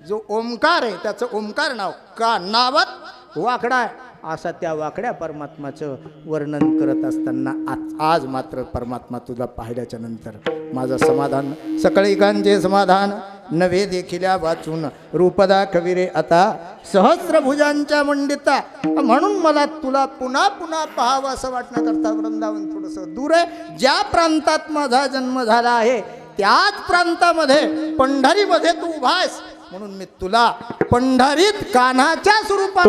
जो ओंकार आहे त्याचं ओंकार नाव का नावात वाकडा आहे. असा त्या वाकड्या परमात्माचं वर्णन करत असताना आज मात्र परमात्मा तुझा पाहिल्याच्या नंतर माझं समाधान सकळी गांजे समाधान नवे देखिल्या वाचून रूपदा कविरे आता सहस्रभुजांच्या मंडिता. म्हणून मला तुला पुन्हा पुन्हा पाहावं असं वाटण्याकरता वृंदावन थोडंसं दूर आहे. ज्या प्रांतात माझा जन्म झाला आहे त्याच प्रांतामध्ये पंढरीमध्ये तू उभा आहेस म्हणून मी तुला पंढरीत कान्हाच्या स्वरूपात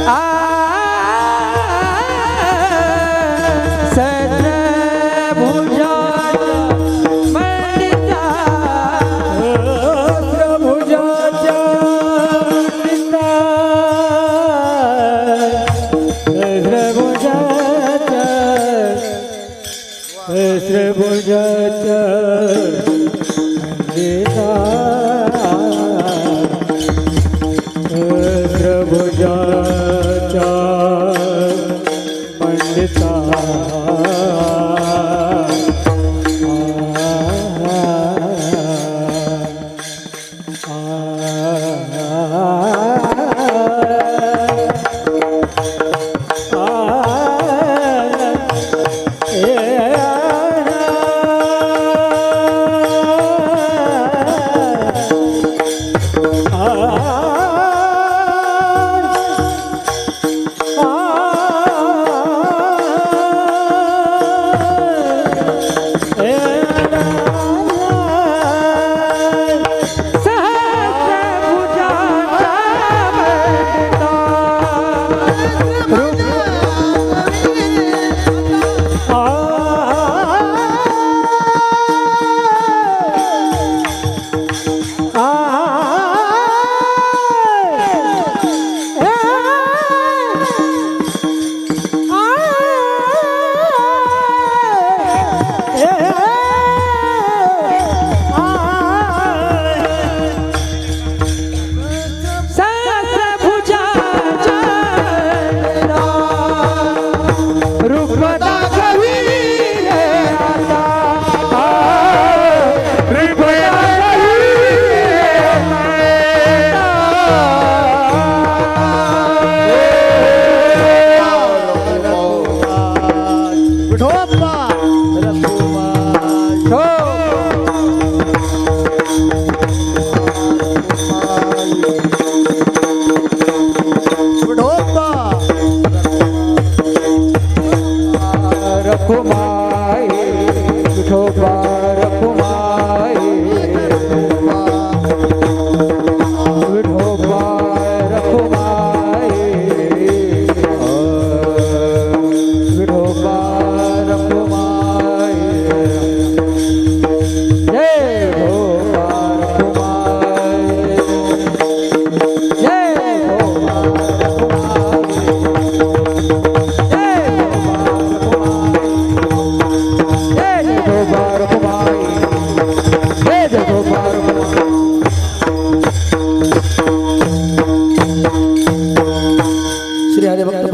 आ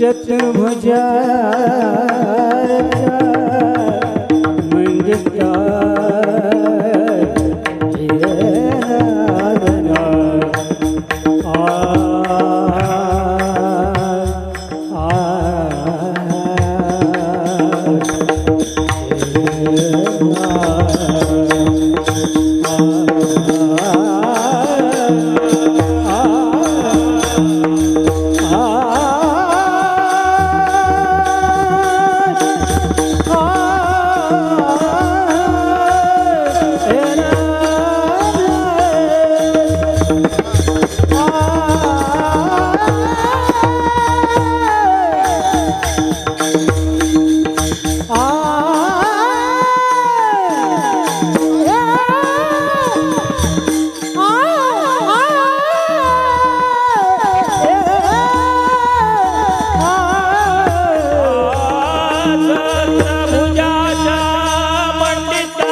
चतुर्भुजा म्हणजे चतुर्भुजाच्या पंडिता